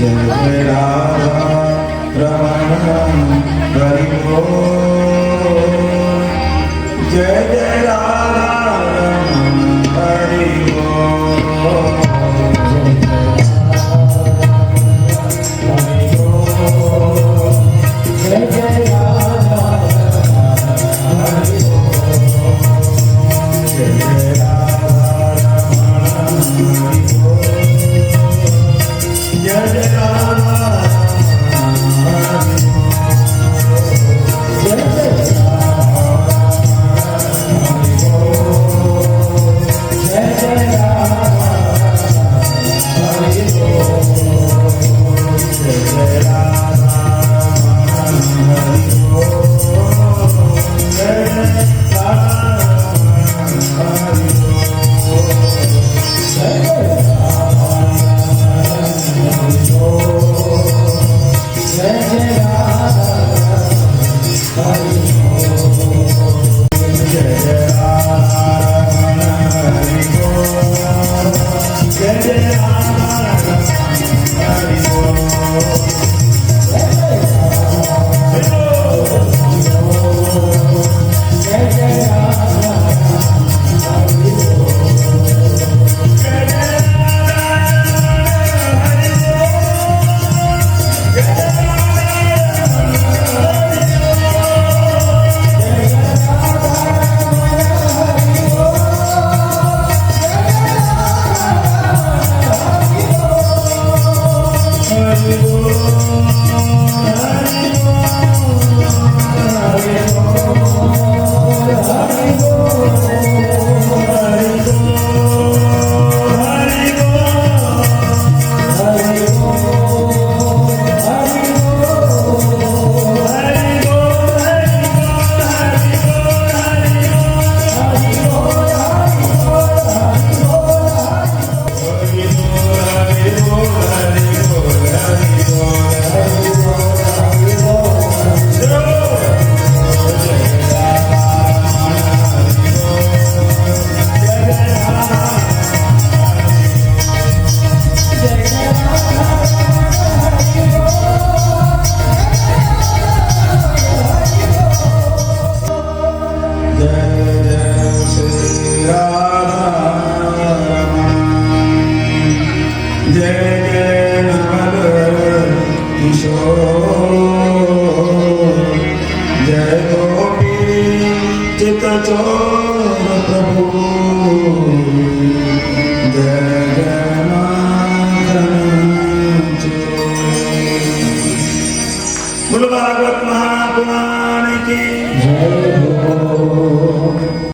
जय राधा रमण हरि बोल। जय जय राधा रमण हरि बोल। जय जय राधा हरि बोल। जय जय राधा रमण हरि बोल। जय जय राधा हरि बोल। जय जय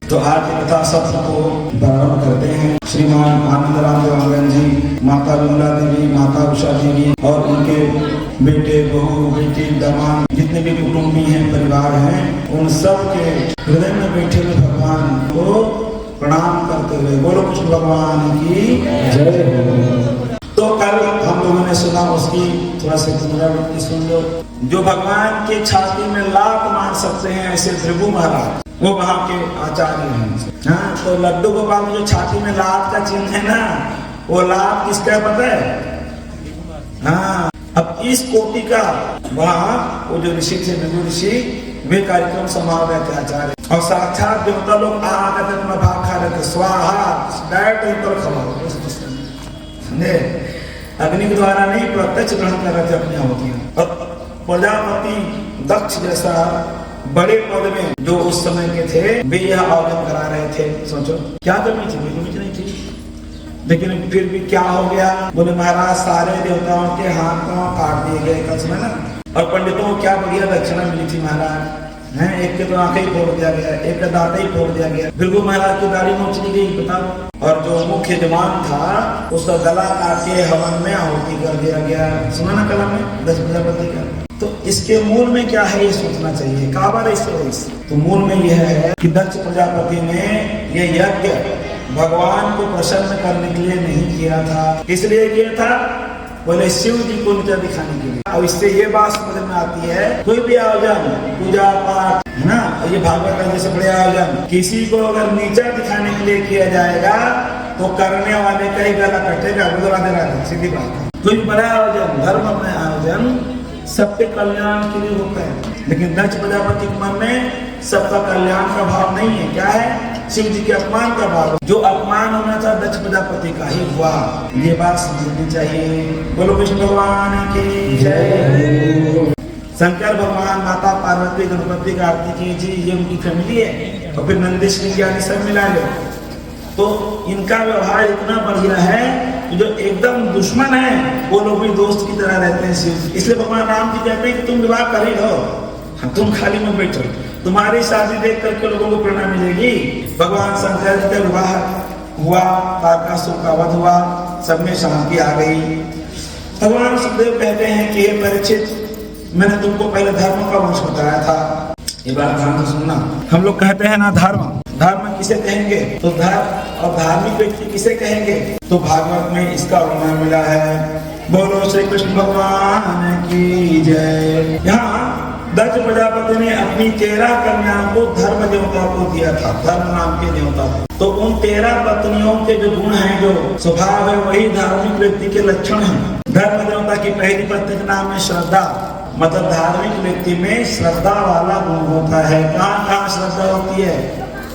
तो आज की कथा सत्र को प्रारंभ करते हैं। श्रीमान आनंदराम देवांगन जी, माता विमला देवी, माता उषा देवी और उनके बेटे, बहू, बेटी, दामाद, जितने भी कुटुंबी हैं, परिवार हैं, उन सब के हृदय में बैठे हुए भगवान को प्रणाम करते हुए बोलो कृष्ण भगवान की जय। तो कल हम लोगों ने सुना, उसकी थोड़ा सा पुनरावृत्ति सुन लो। जो भगवान के छाती में लात मार सकते हैं ऐसे भृगु महाराज, वो वहां के आचार्य हैं। हाँ, तो लड्डू गोपाल में जो छाती में लात का चिन्ह है ना, वो लात किसका पता है? हाँ, अब इस कोटि का वहाँ वो जो ऋषि थे, भृगु ऋषि, वे कार्यक्रम संभाल रहे थे आचार्य, और साक्षात देवता लोग आकर अपना भाग खा रहे थे। स्वाहा डायरेक्ट ऊपर खबर अग्नि के द्वारा नहीं, प्रत्यक्ष ग्रहण कर रहे थे अपनी आहुतियां। और प्रजापति दक्ष जैसा बड़े पद में जो उस समय के थे, वे यह आयोजन करा रहे थे। सोचो क्या कमी थी? बिल्कुल नहीं थी। लेकिन फिर भी क्या हो गया? बोले महाराज सारे देवताओं के हाथ पांव काट दिए गए कच्छ में ना, और पंडितों को क्या बढ़िया दक्षिणा मिली थी महाराज। हैं, एक के तो आंखें ही फोड़ दिया गया, एक का दांत ही फोड़ दिया गया, बिल्कुल महाराज की दाढ़ी नोच ली गई, बताओ। और जो मुख्य यजमान था उसका गला काट के हवन में आहुति कर दिया गया। सुना ना कला में दक्ष प्रजापति का। तो इसके मूल में क्या है ये सोचना चाहिए। काबर इस तो मूल में यह है कि दक्ष प्रजापति ने ये यज्ञ भगवान को प्रसन्न करने के लिए नहीं किया था। इसलिए किया था, बोले शिव जी को नीचा दिखाने के लिए। अब इससे ये बात समझ में आती है, कोई भी आयोजन, पूजा पाठ है ना, ये भागवत का जैसे बड़े आयोजन, किसी को अगर नीचा दिखाने के लिए किया जाएगा तो करने वाले का ही गला कटेगा। राधे राधे, सीधी बात है। कोई बड़ा आयोजन, धर्म में आयोजन सबके कल्याण के लिए होता है, लेकिन दक्ष प्रजापति के मन में सबका कल्याण का भाव नहीं है। क्या है? शिव जी के अपमान का भाव। जो अपमान होना था दक्ष प्रजापति का ही हुआ, ये बात समझनी चाहिए। बोलो विष्णु भगवान की जय। शंकर भगवान, माता पार्वती, गणपति, कार्तिकेय जी, ये उनकी फैमिली है, और फिर नंदीश विज्ञानी सब मिला लो, तो इनका व्यवहार इतना बढ़िया है कि जो एकदम दुश्मन है वो लोग भी दोस्त की तरह रहते हैं शिव। इसलिए भगवान राम जी कहते हैं कि तुम विवाह कर ही लो, तुम खाली मत बैठो, तुम्हारी शादी देख करके लोगों को प्रेरणा मिलेगी। भगवान शंकर जी का विवाह हुआ, तारकासुर का वध हुआ, सब में शांति आ गई। भगवान सुखदेव कहते हैं कि हे परीक्षित, मैंने तुमको पहले धर्म का वंश बताया था, ये बात ध्यान से सुनना। हम लोग कहते हैं ना धर्म, धर्म किसे कहेंगे? तो धर्म और धार्मिक व्यक्ति किसे कहेंगे? तो भागवत में इसका वर्णन मिला है। बोलो श्री कृष्ण भगवान की जय। यहाँ दक्ष प्रजापति ने अपनी 13 कन्याओं को धर्म देवता को दिया था, धर्म नाम के देवता को। तो उन 13 पत्नियों के जो गुण हैं, जो स्वभाव है, वही धार्मिक व्यक्ति के लक्षण हैं। धर्म देवता की पहली पत्नी का नाम है श्रद्धा, मतलब धार्मिक व्यक्ति में श्रद्धा वाला गुण होता है। कहाँ कहाँ श्रद्धा होती है?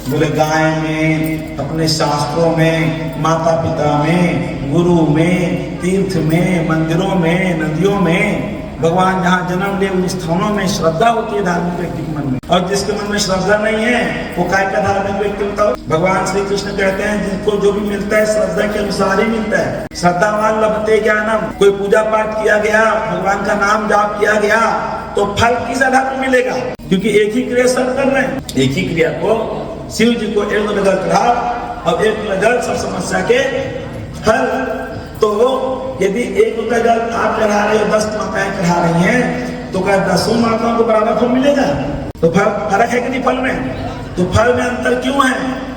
बोले गाय में, अपने शास्त्रों में, माता पिता में, गुरु में, तीर्थ में, मंदिरों में, नदियों में, भगवान जहाँ जन्म ले उन स्थानों में श्रद्धा होती है धार्मिक व्यक्ति के मन में। और जिसके मन में श्रद्धा नहीं है वो काय का धार्मिक व्यक्ति बताओ? भगवान श्री कृष्ण कहते हैं जिनको जो भी मिलता है श्रद्धा के अनुसार ही मिलता है। श्रद्धावान लभते ज्ञानम। कोई पूजा पाठ किया गया, भगवान का नाम जाप किया गया, तो फल किस आधार पर मिलेगा? क्योंकि एक ही क्रिया सब कर रहे हैं, एक ही क्रिया को शिव जी को एक जल चढ़ाओ और एक जल सब समस्या के हल। तो यदि एक रुपया जल आप चढ़ा रहे हो, 10 माताएं चढ़ा रही हैं, तो क्या 10 माताओं को बराबर फल मिलेगा? तो फर्क है कि नहीं फल में? तो फल में अंतर क्यों है?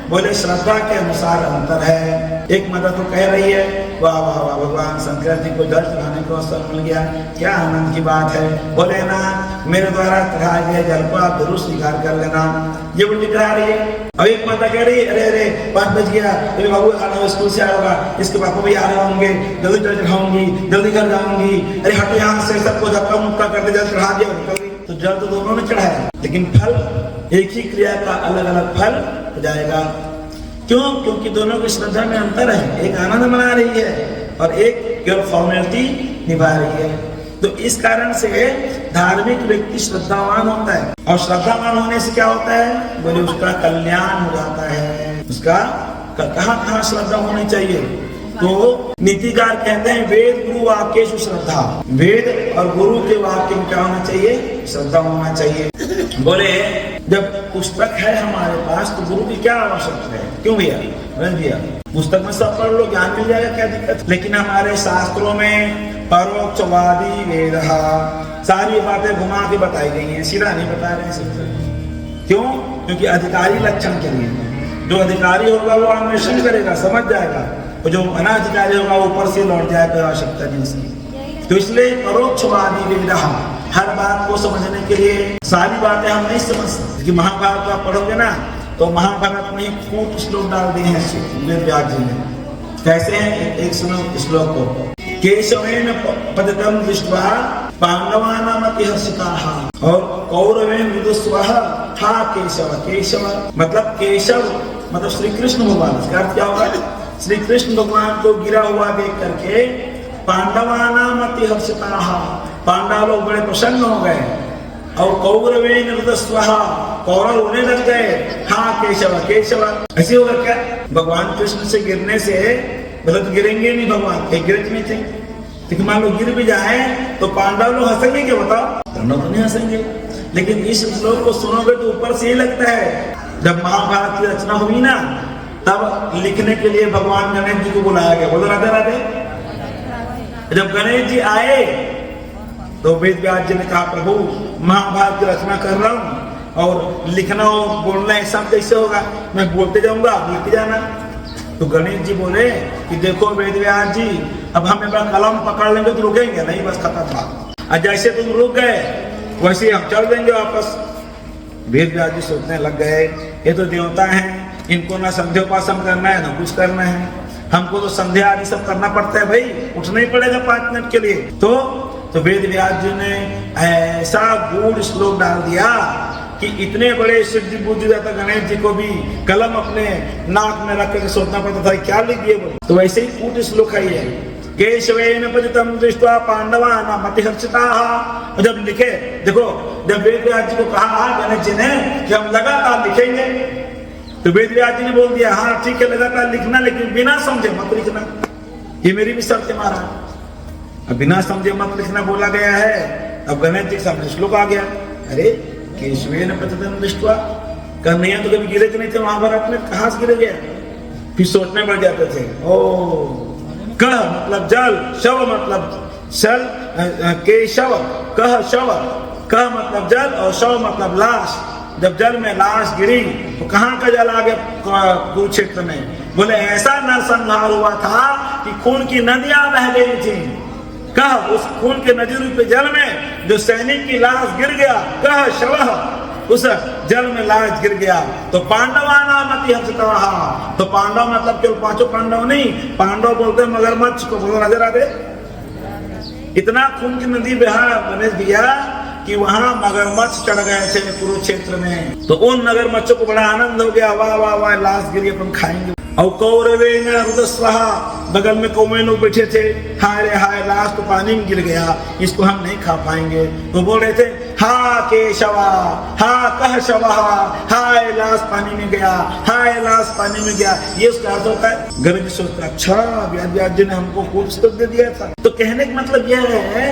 बोले श्रद्धा के अनुसार अंतर है। एक माता तो कह रही है वाह वाह वाह, भगवान शंकर जी को जल चढ़ाने को अवसर मिल गया, क्या आनंद की बात है। बोले ना, मेरे द्वारा चढ़ाए गए जल को आप जरूर स्वीकार कर लेना, ये उल्टी करा रही है। अब एक माता कह रही है अरे अरे 5 बज गया, मेरे बाबू खाना स्कूल से आया होगा, इसके पापा भी आ रहे होंगे, जल्दी जल चढ़ाऊंगी, जल्दी घर जाऊंगी, अरे हटो यहाँ से, सबको धक्का मुक्का कर दे, जल चढ़ा दिया, निकल गई। तो जल तो दोनों ने चढ़ाया, लेकिन फल एक ही क्रिया का अलग अलग फल हो जाएगा। क्यों? क्योंकि दोनों की श्रद्धा में अंतर है। एक आनंद मना रही है और एक केवल फॉर्मेलिटी निभा रही है। तो इस कारण से धार्मिक व्यक्ति श्रद्धावान होता है, और श्रद्धावान होने से क्या होता है? बोले उसका कल्याण हो जाता है। उसका कहाँ कहाँ श्रद्धा होनी चाहिए? तो नीतिकार कहते हैं वेद गुरु वाक्येषु श्रद्धा। वेद और गुरु के वाक्य में क्या होना चाहिए? श्रद्धा होना चाहिए। बोले जब पुस्तक है हमारे पास तो गुरु की क्या आवश्यकता है? क्यों भैया? भैया पुस्तक में सब पढ़ लो, ज्ञान मिल जाएगा, क्या दिक्कत? लेकिन हमारे शास्त्रों में परोक्षवादी वेद सारी बातें घुमा के बताई गई हैं, सीधा नहीं बता रहे हैं। क्यों? क्योंकि अधिकारी लक्षण के लिए। जो अधिकारी होगा वो अन्वेषण करेगा, समझ जाएगा, और जो अनाधिकारी होगा ऊपर से लौट जाएगा, आवश्यकता नहीं उसकी। तो इसलिए परोक्षवादी वेद, हर बात को समझने के लिए सारी बातें हम नहीं समझ सकते। कि महाभारत आप पढ़ोगे ना तो महाभारत में खूब श्लोक डाल दिए हैं वेद व्यास जी ने। कैसे हैं? एक सुनो श्लोक को। केशवेन पदतम दृष्ट्वा पांडवानामपि हर्षिताः और कौरवेन विदुस्वः हा केशव। केशव मतलब केशव मतलब श्री कृष्ण भगवान। इसका अर्थ क्या होगा? श्री कृष्ण भगवान को गिरा हुआ देख करके पांडवानामपि हर्षिताः, पांडव लोग बड़े प्रसन्न हो गए, और कौरवेन विदुस्वः, कौरव रोने लग गए। हाँ केशव केशव। ऐसे होगा क्या? भगवान कृष्ण से गिरने से मतलब गिरेंगे नहीं, भगवान एक गिरते नहीं थे, लेकिन मान लो गिर भी जाए तो पांडव लोग हंसेंगे क्या? बताओ, पांडव तो नहीं हंसेंगे। लेकिन इस श्लोक को सुनोगे तो ऊपर से ही लगता है जब महाभारत की रचना हुई ना, तब लिखने के लिए भगवान गणेश जी को बुलाया गया। बोलो राधे राधे। जब गणेश जी आए तो वेद व्यास जी ने कहा प्रभु महाभारत की रचना कर रहा हूँ और लिखना और बोलना एक साथ कैसे होगा? मैं बोलते जाऊंगा, आप लिखते जाना। तो गणेश जी बोले कि देखो वेद व्यास जी, अब हम एक बार कलम पकड़ लेंगे तो रुकेंगे नहीं, बस खत्म था। और जैसे तुम रुक गए वैसे हम चल देंगे वापस। वेद व्यास जी सोचने लग गए ये तो देवता हैं, इनको ना संध्योपासन करना है ना कुछ करना है, हमको तो संध्या आदि सब करना पड़ता है भाई, उठना ही पड़ेगा 5 मिनट के लिए। तो वेद व्यास जी ने ऐसा गूढ़ श्लोक डाल दिया कि इतने बड़े सिद्धि बुद्धिदाता गणेश जी को भी कलम अपने नाक में रख कर सोचना पड़ता था क्या लिख दिए बोले। तो वैसे ही कूट श्लोक है ये, केशवेन पतितं दृष्ट्वा पांडवानां अतिहर्षिताः। जब लिखे, देखो जब वेद व्यास जी को कहा गणेश जी ने कि हम लगातार लिखेंगे, तो वेद व्यास जी ने बोल दिया हाँ ठीक है लगातार लिखना, लेकिन बिना समझे मत लिखना। ये मेरी भी शर्त है महाराज, अब बिना समझे मत लिखना बोला गया है। अब गणेश जी के सामने श्लोक आ गया, अरे केशवेन पतितं दृष्ट्वा, कन्हैया तो कभी गिरे नहीं थे महाभारत में, कहां से गिरे गया? फिर सोचने बढ़ जाते थे। ओ कह मतलब जल, शव मतलब शल, केशव कह शव, कह मतलब जल और शव मतलब लाश। जब जल में लाश गिरी तो कहाँ का जल आ गया? कुरुक्षेत्र में। बोले ऐसा नरसंहार हुआ था कि खून की नदियां बह गई थी। कह उस खून के नदी रूपी जल में जो सैनिक की लाश गिर गया, कह शवः, उस जल में लाश गिर गया। तो पांडवानां अतिहर्षिताः, तो पांडव मतलब केवल 5 पांडव नहीं, पांडव बोलते मगरमच्छ को। बोलो राधे राधे। इतना खून की नदी बहा गणेश भैया कि वहां मगरमच्छ चढ़ गए थे कुरुक्षेत्र में। तो उन मगरमच्छों को बड़ा आनंद हो गया, वाह वाह वाह लाश गिरी अपन खाएंगे। और कौरवेन रुदस्वः, बगल में कौवे लोग बैठे थे, हाय रे हाय लाश तो पानी में गिर गया, इसको हम नहीं खा पाएंगे। तो बोल रहे थे हा केशवा, हा कह शवः, हाय लाश पानी में गया, हाय लाश पानी में गया। ये उसका अर्थ होता है। गणेश सोचता अच्छा व्यास जी ने हमको कुछ तो दे दिया था। तो कहने का मतलब यह है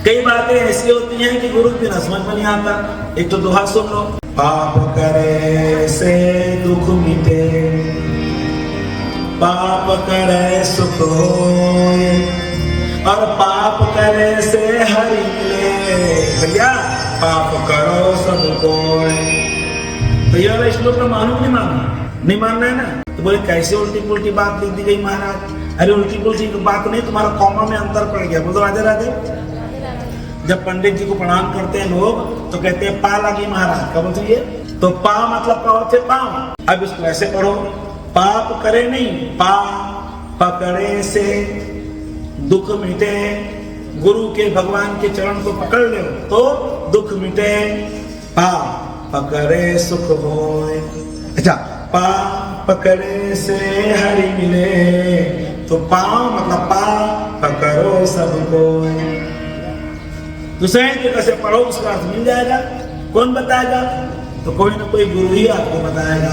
कई बातें ऐसी होती हैं कि गुरु बिना समझ में नहीं आता। एक तो दोहा सुन लो, पाप करे से दुख मिटे, पाप करे सुख होए, और पाप करे से हरि मिले। भैया पाप करो सब कोय। भैया श्लोक का मानो नहीं मानो? नहीं मानना है ना। तो बोले कैसे उल्टी पुल्टी बात लिख दी गई महाराज? अरे उल्टी पुल्टी बात नहीं, तुम्हारा कॉमा में अंतर पड़ गया। बोलो राधे राधे। जब पंडित जी को प्रणाम करते हैं लोग तो कहते हैं पा लगी महाराज, क्या बोलते हैं? तो पा मतलब क्या होते? पाँव। अब इसको ऐसे पढ़ो, पाप करे नहीं, पा पकड़े से दुख मिटे। गुरु के भगवान के चरण को पकड़ ले तो दुख मिटे, पा पकड़े सुख होए। अच्छा, पा पकड़े से हरि मिले, तो पाँव मतलब पा पकड़ो सबको। दूसरे तरीके से पढ़ो, उसका अर्थ मिल जाएगा। कौन बताएगा? तो कोई ना कोई गुरु ही आपको बताएगा।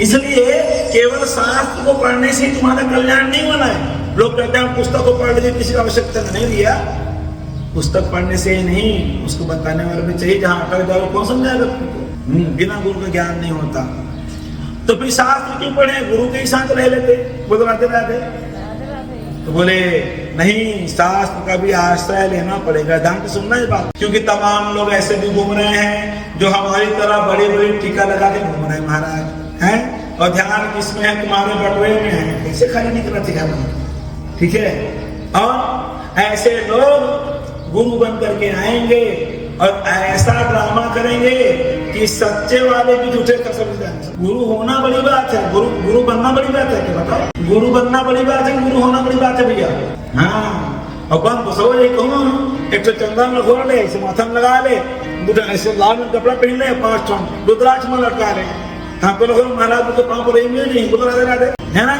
इसलिए केवल शास्त्र को पढ़ने से तुम्हारा कल्याण नहीं होना है। लोग कहते हैं हम पुस्तक को पढ़ लीजिए, किसी का आवश्यकता नहीं दिया। पुस्तक पढ़ने से ही नहीं, उसको बताने वाले भी चाहिए। जहाँ अटक जाओ कौन समझाएगा तुमको? बिना गुरु का ज्ञान नहीं होता। तो फिर शास्त्र क्यों पढ़े? गुरु के ही साथ रह लेते। बोलो राधे राधे। तो बोले नहीं, शास्त्र का भी आश्रय लेना पड़ेगा। ध्यान से सुनना ये बात, क्योंकि तमाम लोग ऐसे भी घूम रहे हैं जो हमारी तरह बड़ी बड़ी टीका लगा के घूम रहे हैं महाराज, हैं? और ध्यान किसमें है? तुम्हारे बटुए में है। कैसे खाली निकला टीका बना, ठीक है? और ऐसे लोग गुरु बन करके आएंगे और ऐसा ड्रामा करेंगे कि सच्चे वाले भी झूठे कर सकते हैं। गुरु होना बड़ी बात है, गुरु बनना बड़ी बात है। क्या बताओ? गुरु बनना बड़ी बात है, गुरु होना बड़ी बात है भैया। हाँ, और बन तो समझ कहूँ, एक तो चंदन में घोर ले, इसे माथा में लगा ले, ऐसे लाल में कपड़ा पहन ले, 5 ठों रुद्राक्ष में लटका ले। हाँ तो लोग महाराज के पाँव पर मिल नहीं, बोलो राधे राधे, है ना?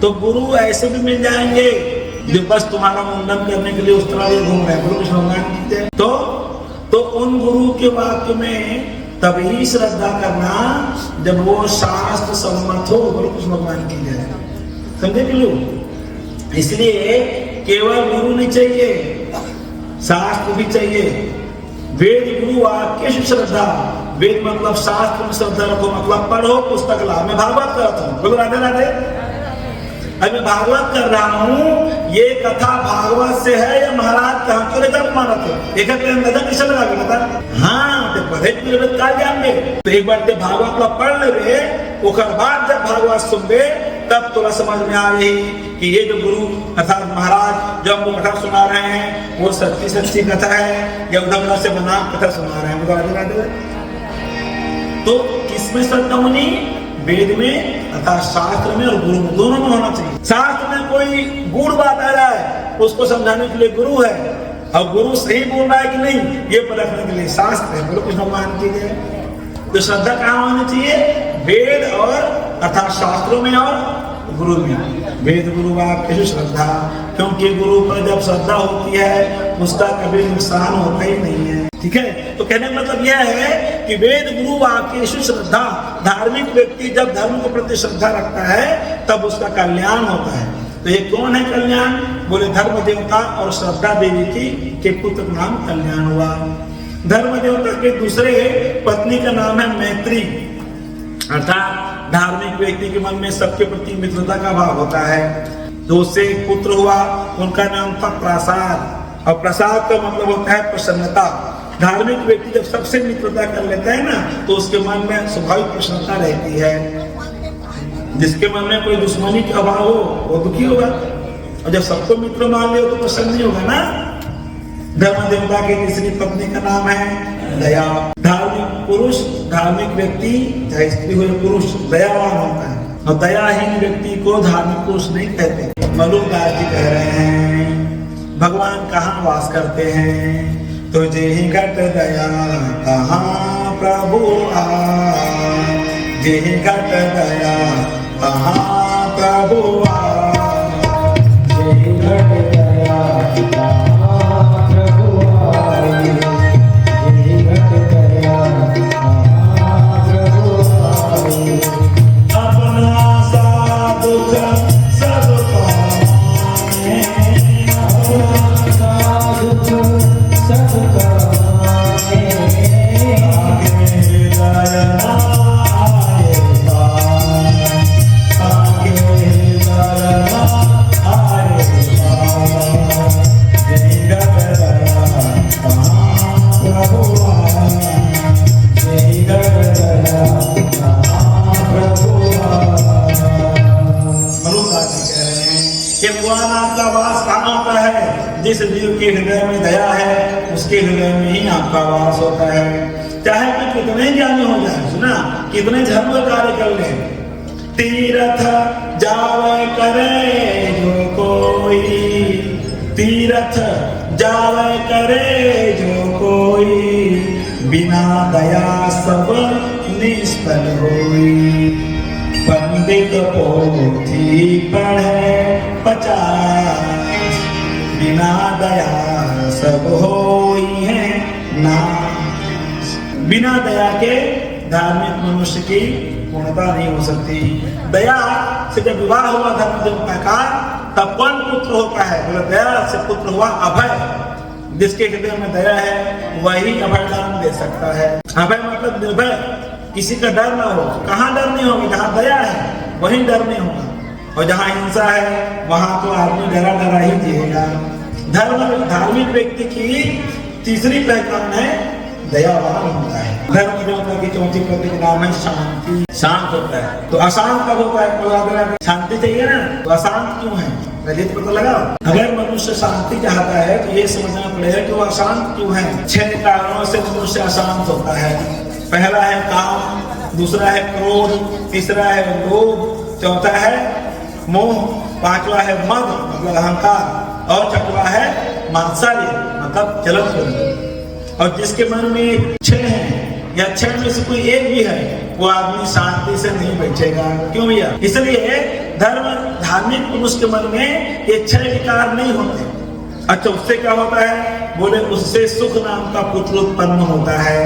तो गुरु ऐसे भी मिल जाएंगे जो बस तुम्हारा मुंडन करने के लिए उस तरह घूम रहे हैं। गुरु कृष्ण भगवान कीजिए। तो उन गुरु के वाक्य में तभी श्रद्धा करना जब वो शास्त्र सम्मत हो। गुरु कृष्ण भगवान की जय। समझे कि लोग? इसलिए केवल गुरु नहीं चाहिए, शास्त्र भी चाहिए। वेद गुरु वाक्य से श्रद्धा। वेद मतलब शास्त्र में श्रद्धा रखो, मतलब पढ़ो पुस्तक ला। मैं भागवत करता हूँ, बोलो राधे राधे। अब मैं भागवत कर रहा हूँ, ये कथा भागवत से है या महाराज कहाँ क्यों लेकर मारा थे? एक नजर किसे लगा के बता? हाँ, तो पढ़े का जाएंगे। तो एक बार भागवत को पढ़ ले, उसके बाद जब भागवत सुनबे तब थोड़ा समझ में आ रही कि ये जो गुरु अर्थात महाराज जो हमको कथा सुना रहे हैं वो सच्ची सच्ची कथा है या उधर से बना कथा सुना रहे हैं। तो किसमें श्रद्धा होनी? वेद में अर्थात शास्त्र में और गुरु में, दोनों में होना चाहिए। शास्त्र में कोई गूढ़ बात आ जाए उसको समझाने के लिए गुरु है, और गुरु सही बोल रहा है कि नहीं ये परखने के लिए शास्त्र है। बोलो कृष्ण भगवान की जय। तो श्रद्धा कहाँ होनी चाहिए? वेद और अर्थात शास्त्रों में और गुरु में। वेद गुरु वाक्य श्रद्धा, क्योंकि गुरु पर जब श्रद्धा होती है उसका कभी नुकसान होता ही नहीं है। ठीक है, तो कहने का मतलब यह है कि वेद गुरु वाक्य श्रद्धा, धार्मिक व्यक्ति जब धर्म के प्रति श्रद्धा रखता है तब उसका कल्याण होता है। तो ये कौन है कल्याण? बोले धर्म देवता और श्रद्धा देवी के पुत्र नाम कल्याण हुआ। धर्म देवता के दूसरे पत्नी का नाम है मैत्री, अर्थात धार्मिक व्यक्ति के मन में सबके प्रति मित्रता का भाव होता है। तो उससे एक पुत्र हुआ, उनका नाम था प्रसाद, और प्रसाद का मतलब होता है प्रसन्नता। धार्मिक व्यक्ति जब सबसे मित्रता कर लेता है ना तो उसके मन में स्वाभाविक प्रसन्नता रहती है। जिसके मन में कोई दुश्मनी का भाव हो वो दुखी होगा, और जब सबको मित्र मान लियो तो प्रसन्न नहीं होगा ना। धर्म देवता की तीसरी पत्नी का नाम है दया। धार्मिक पुरुष, धार्मिक व्यक्ति चाहे स्त्री हो या पुरुष दयावान होता है, और दयाहीन व्यक्ति को धार्मिक पुरुष नहीं कहते। मलुकदास जी कह रहे हैं भगवान कहाँ वास करते हैं? तुझे ही घट दया कहाँ प्रभु आ, जे ही घट दया कहाँ प्रभु आ, जे ही घट दया कहाँ प्रभु आए, जे ही घट दया कहाँ प्रभु आए। अपना सा दुख सब पाए, अपना सा दुख सब पाए, आगे दया आएगा, आगे दया आएगा, जय घट दया कहाँ प्रभु आए, जे घट दया कहाँ प्रभु आए। मलुकदास जी कह रहे हैं कि भगवान आपका वास कहाँ होता है? जिस जीव के हृदय में दया है उसके हृदय में ही आपका वास होता है। चाहे कोई कितने ज्ञानी हो जाए, सुना कितने धर्म कार्य कर ले, तीर्थ जावे करे जो कोई, तीर्थ जावे करे जो कोई, बिना दया सब निष्फल होई। पंडित पोथी पढ़े 50, बिना दया सब होई है नाश। बिना दया के धार्मिक मनुष्य की पूर्णता नहीं हो सकती। दया से जब विवाह हुआ धर्म देवता का तब कौन पुत्र होता है? बोले दया से पुत्र हुआ अभय। जिसके हृदय में दया है वही अभय दान दे सकता है। अभय मतलब निर्भय, किसी का डर ना हो। कहाँ डर नहीं होगी? जहाँ दया है वहीं डर नहीं होगा, और जहाँ हिंसा है वहां तो आदमी डरा डरा ही जिएगा। धार्मिक व्यक्ति की तीसरी पहचान है दयावान होता है। धर्म देवता की चौथी पत्नी का नाम है शांति, शांत होता है। तो अशांत कब होता है? शांति चाहिए ना, तो अशांत क्यों है? रजित पता लगाओ। अगर मनुष्य शांति चाहता है तो ये समझना पड़ेगा कि वो अशांत क्यों है। 6 कारणों से मनुष्य अशांत होता है। पहला है काम, दूसरा है क्रोध, तीसरा है लोभ, चौथा है मोह, पांचवा है मद मतलब अहंकार, और छठवा है मात्सर्य मतलब जलन। और जिसके मन में 6 है या 6 में से कोई एक भी है वो आदमी शांति से नहीं बैठेगा। क्यों भैया? इसलिए धार्मिक पुरुष के मन में ये 6 विकार नहीं होते। अच्छा, उससे क्या होता है? बोले उससे सुख नाम का पुत्र उत्पन्न होता है।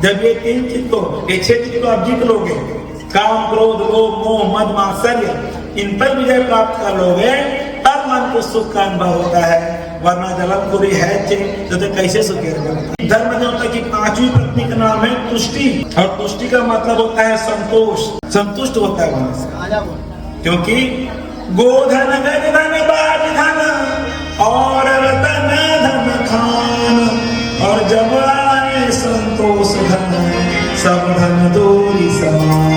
जब ये 3 चीज को, ये 6 चीज को आप जीत लोगे, काम क्रोध लोभ मोह मद मात्सर्य, इन पर विजय प्राप्त कर लोगे तब मन को सुख का अनुभव होता है। वरना जलनपुरी है तो कैसे सुखी रहेगा? धर्म देवता की 5वीं पत्नी का नाम है तुष्टि, और तुष्टि का मतलब होता है संतोष। संतुष्ट होता है मन से, क्योंकि गोधन गज धन बाज धन और रतन धन खान, और जब आए संतोष धन सब धन दूरी समान।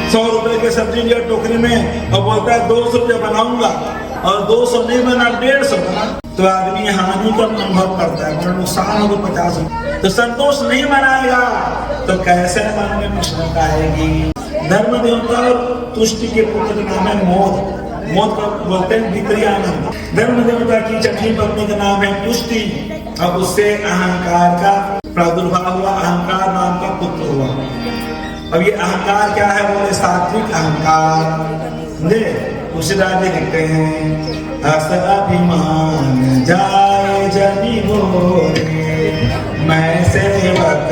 100 रुपए के सब्जी लिया टोकरी में और बोलता है 200 रुपया बनाऊंगा, और 200 नहीं बना 150 बना। तो आदमी हानि का अनुभव करता है, और नुकसान हो तो 50 तो संतोष नहीं मनाएगा तो कैसे मन में प्रसन्नता आएगी। धर्म देवता और तुष्टि के पुत्र का नाम है मोद। मोद का बोलते हैं भीतरी आनंद। धर्म देवता की छठी पत्नी का नाम है तुष्टि, अब उससे अहंकार का प्रादुर्भाव हुआ, अहंकार नाम का पुत्र हुआ। अब ये अहंकार क्या है, बोले सात्विक अहंकार। तुलसीदास जी लिखते हैं अस अभिमान जाए जनि मोरे, मैं सेवक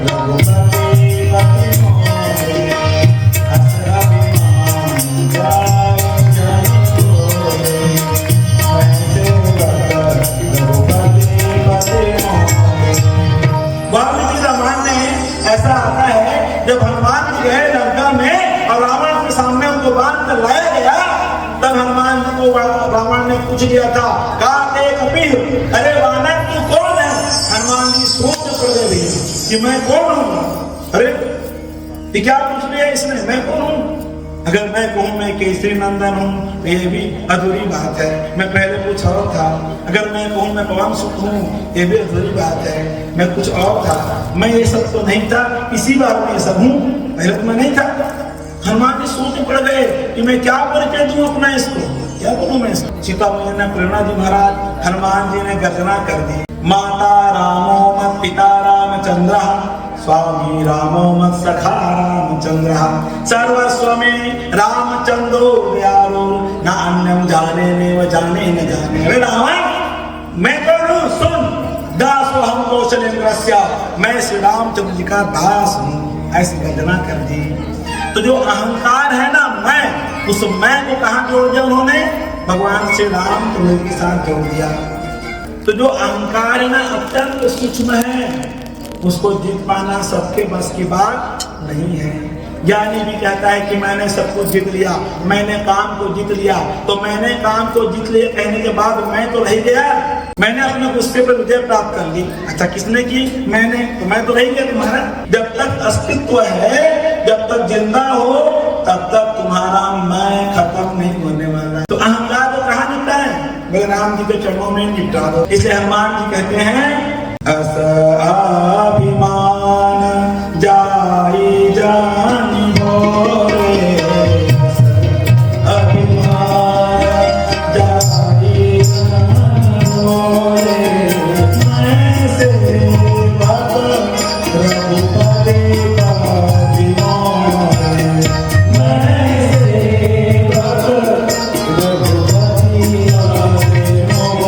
रघुपति पति मोरे। अस अभिमान जाए जनि मोरे, मैं सेवक रघुपति पति मोरे। वाल्मीकि रामायण में ऐसा आता है, जब हनुमान जी गए लंका में और रावण के सामने उनको बांध कर लाया गया, तब हनुमान जी को रावण ने पूछ लिया था, काते कपिल, अरे वानर तू कौन है? हनुमान जी सोच पड़ गए कि मैं कौन हूँ। अरे ये क्या पूछ लिया इसने, मैं कौन हूँ? अगर मैं कहूँ मैं केसरी नंदन हूँ तो ये भी अधूरी बात है, मैं पहले कुछ और था। अगर मैं कहूँ मैं पवन सुख हूँ ये भी अधूरी बात है, मैं कुछ और था। मैं ये सब तो नहीं था, इसी बार में ये सब हूँ, पहले तो मैं नहीं था। हनुमान जी सोच पड़ गए कि मैं क्या परिचय दूं अपना इसको, क्या बोलूं मैं इसको। सीता मैया ने प्रेरणा दी महाराज, हनुमान जी ने गर्जना कर दी, माता रामो मत पिता रामचंद्र, स्वामी रामो मत सखा रामचंद्र, सर्वस्व में रामचंद्रो व्यारो, न अन्यम जाने ने व जाने न जाने। अरे रावण मैं कौन हूँ सुन, दासो हम कौशलेंद्रस्य, मैं श्री रामचंद्र जी का दास हूँ, ऐसी गर्जना कर दी। तो जो अहंकार है ना मैं, उस मैं को कहाँ जोड़ दिया उन्होंने, भगवान श्री रामचंद्र के साथ जोड़ दिया। तो जो अहंकार है ना अत्यंत सूक्ष्म है, उसको जीत पाना सबके बस की बात नहीं है। ज्ञानी भी कहता है कि मैंने सब कुछ जीत लिया, मैंने काम को जीत लिया, तो मैंने काम को जीत लिया कहने के बाद मैं तो रह गया, मैंने अपने गुस्से पर विजय प्राप्त कर ली। अच्छा किसने की? मैंने, तो मैं तो रह गया तुम्हारा। जब तक अस्तित्व है, जब तक जिंदा हो, तब तक तुम्हारा मैं खत्म नहीं होने वाला। तो अहंकार को कहाँ निपटा है? बलराम जी के चरणों में निपटा दो। इसलिए हनुमान जी कहते हैं अस अभिमान जाई जानि मोरे, अभिमान जाई जानि मोरे, मैं सेवक रघुपति पति मोरे, मैं सेवक रघुपति पति मोरे।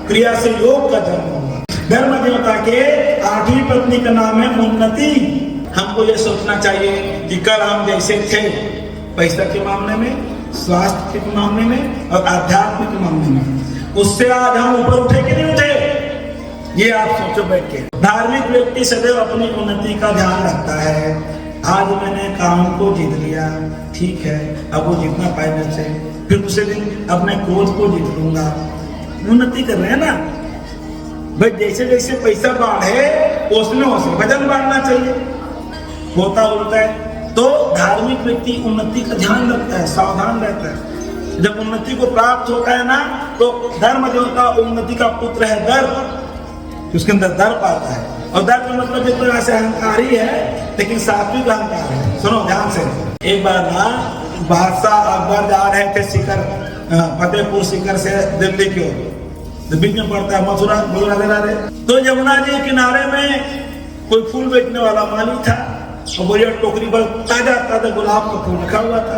क्रिया से योग का जन्म होगा। धर्म देवता के 8वीं पत्नी का नाम है उन्नति। हमको ये सोचना चाहिए कि कल हम जैसे थे पैसा के मामले में, स्वास्थ्य के मामले में और आध्यात्म के मामले में, उससे आज हम ऊपर उठे कि नहीं उठे, ये आप सोचो बैठ के। धार्मिक व्यक्ति सदैव अपनी उन्नति का ध्यान रखता है। आज मैंने काम को जीत लिया, ठीक है, अब वो जितना पाए मेरे से, फिर दूसरे दिन अपने क्रोध को जीत लूंगा। उन्नति कर रहे हैं ना भाई। जैसे जैसे पैसा बढ़े उसमें वजन बढ़ना चाहिए, होता उल्टा है। तो धार्मिक व्यक्ति उन्नति का ध्यान रखता है, सावधान रहता है। जब उन्नति को प्राप्त होता है ना, तो धर्म देवता उन्नति का पुत्र है दर्प, उसके अंदर दर्प आता है। और दर्प का मतलब एक तरह से अहंकारी है, लेकिन सात्विक अहंकार है। सुनो ध्यान से। एक बार ना बादशाह अकबर जा रहे थे शिखर फतेहपुर सीकर से दिल्ली की ओर, तो बीच में पड़ता है मथुरा, मथुरा रे। तो यमुना जी के किनारे में कोई फूल बेचने वाला माली था, और वो ये टोकरी पर ताजा ताजा गुलाब का फूल रखा हुआ था।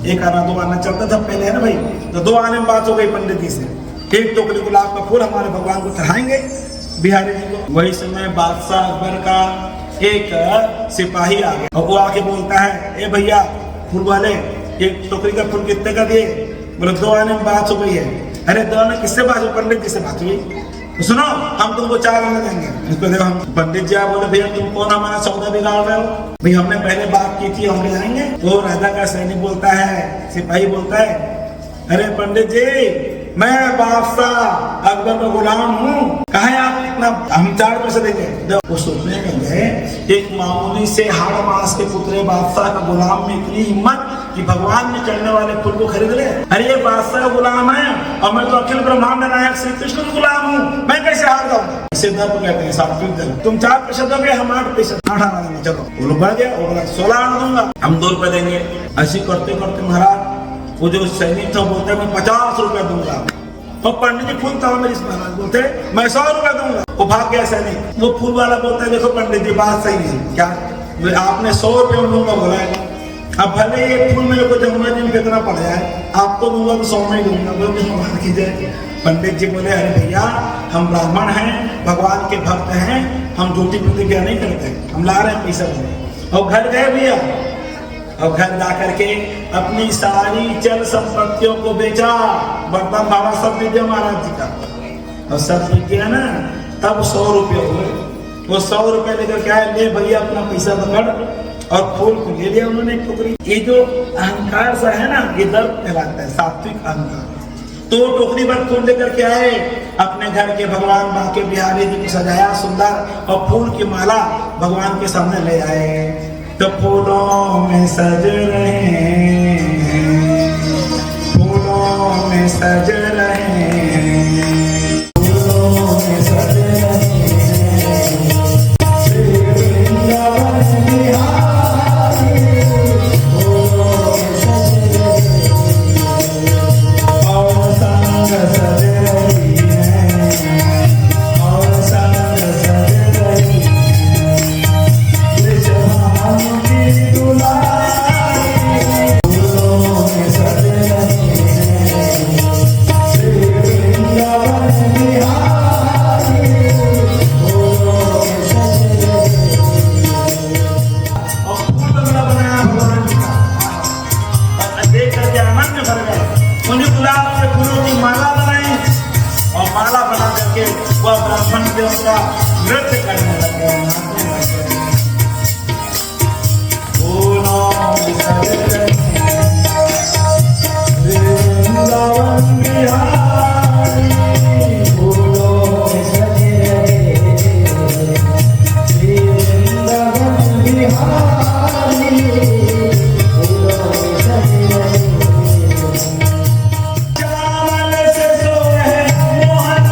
एक आना दो आना चलता था पहले, है ना भाई। तो 2 आने में बात हो गई पंडित जी से, एक टोकरी गुलाब का फूल हमारे भगवान को चढ़ाएंगे बिहारी जी को। वही समय बादशाह अकबर का एक सिपाही आ गया, और वो आके बोलता है, ए भैया फूल वाले, एक टोकरी का फूल कितने का दिए? बोले 2 आने में बात हो गई है। अरे 2 आने किससे बात हुई? पंडित जी से बात हुई। तो सुनो, हम तुमको 4 आने देंगे। इसको देखो, हम पंडित जी बोले, भैया तुम कौन हमारा सौदा बिगाड़ रहे हो? भाई हमने पहले बात की थी, हम ले जाएंगे। तो राजा का सैनिक बोलता है, सिपाही बोलता है, अरे पंडित जी, मैं बादशाह अकबर का गुलाम हूँ, कहा है आप इतना, हम 4 पैसे देंगे। जब वो सोचने लगे, एक मामूली से हाड़ मास के पुतले बादशाह का गुलाम में इतनी हिम्मत कि भगवान में चढ़ने वाले फूल को खरीद ले। अरे ये बादशाह गुलाम है, और मैं तो अखिल ब्रह्मांड नायक श्री कृष्ण का गुलाम हूँ, मैं कैसे हार जाऊँ? इसे दर्प कहते हैं, सात्विक दर्प। तुम 4 पैसे दोगे, हम 8 पैसे, 8 आना देंगे। चलो, वो लोग बढ़ गया, वो बोला 16 आना दूंगा, हम 2 रुपए देंगे। ऐसी करते करते महाराज, वो जो सैनिक था बोलता है, मैं 50 रुपया दूंगा। और पंडित जी फूल तोड़ मेरी महाराज बोलते, मैं 100 रुपया दूंगा। वो भाग गया सैनिक। वो फूल वाला बोलता है, देखो पंडित जी बात सही है, क्या आपने 100 रुपये में दूंगा बोला है, अब भले ये फूल मेरे को जमुना जी में कितना पड़ जाए, आपको दूंगा तो 100 में ही दूंगा। बोले भगवान की जय। पंडित जी बोले, अरे भैया हम ब्राह्मण हैं, भगवान के भक्त हैं, हम झूठी प्रतिज्ञा नहीं करते, हम ला रहे हैं पैसा। और घर गए भैया, और घर जा करके अपनी सारी चल संपत्तियों को बेचा, बर्तन बाबा सब दे दिया महाराज जी का, और सब दे दिया ना, तब 100 रुपये हुए। वो 100 रुपये लेकर क्या है, ले भैया अपना पैसा पकड़, और फूल को ले लिया उन्होंने टोकरी। ये जो अहंकार सा है ना, ये दर्प कहलाता है, सात्विक अहंकार। तो टोकरी पर फूल लेकर के आए, अपने घर के भगवान बांके बिहारी जी को सजाया सुंदर, और फूल की माला भगवान के सामने ले आए। तो फूलों में सज रहे हैं, फूलों में सज रहे हैं, फूलों में सज रहे हैं, श्री वृंदावन बिहारी, फूलों में सज रहे हैं, और संग सज रही है, और संग सज रही है, नृत्य करने लगे, नाचने लगे। फूलों में सज रहे हैं, वृंदावन बिहारी, फूलों में सज रहे हैं, वृंदावन बिहारी, फूलों में सज रहे हैं। चावल से सोए मोहन,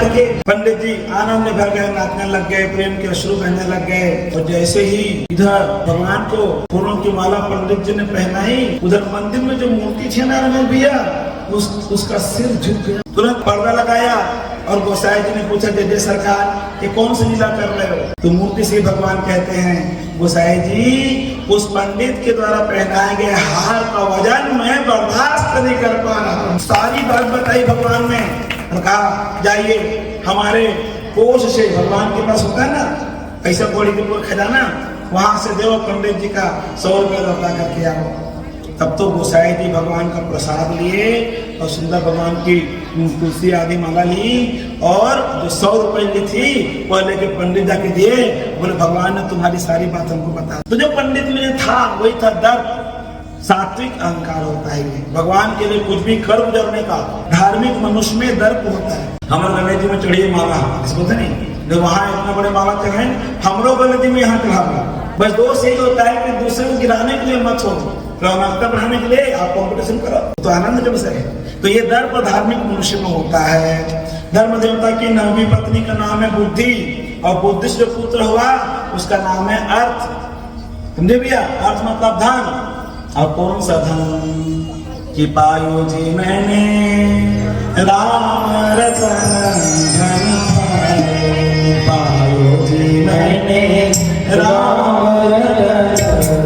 करके पंडित जी आनंद में भर गए, नाचने लग गए, प्रेम के अश्रु बहने लग गए। और जैसे ही इधर भगवान को फूलों की माला पंडित जी ने पहनाई, उधर मंदिर में जो मूर्ति थी ना रमेश भैया, उसका सिर झुक गया। तुरंत पर्दा लगाया और गोसाई जी ने पूछा, जय सरकार, ये कौन सी लीला कर रहे हो? तो मूर्ति से भगवान कहते हैं, गोसाई जी, उस पंडित के द्वारा पहनाए गए हार का वजन मैं बर्दाश्त नहीं कर पा रहा। सारी बात बताई भगवान ने और कहा, जाइए हमारे कोष से, भगवान के पास होता है ना ऐसा बड़ी के खजाना, वहां से देव पंडित जी का 100 रुपया लौटा करके आओ। तब तो गोसाई जी भगवान का प्रसाद लिए और सुंदर भगवान की तुलसी आदि माला ली और जो 100 रुपए ली थी वो लेके पंडित जाके दिए। बोले, भगवान ने तुम्हारी सारी बात हमको बता। तो जो पंडित में था वही था दर्प, सात्विक अहंकार होता है। भगवान के लिए कुछ भी कर गुजरने का धार्मिक मनुष्य में दर्प होता है। हमारे गणेश जी में चढ़िए माला, बोलते नहीं, जो वहां इतना बड़े माला चढ़े, हम लोग गणेश जी में यहाँ चढ़ा। बस दोष यही होता है कि दूसरे को गिराने के लिए मत हो, रौनकता बढ़ाने के लिए आप कंपटीशन करो तो आनंद जब से है। तो ये दर्प धार्मिक मनुष्य में होता है। धर्म देवता की 9वीं पत्नी का नाम है बुद्धि, और बुद्धि से जो पुत्र हुआ उसका नाम है अर्थ। समझे भैया? अर्थ मतलब धन। और कौन सा धन? कि पायो जी मैंने राम रतन धन पायो जी मैंने राम रतन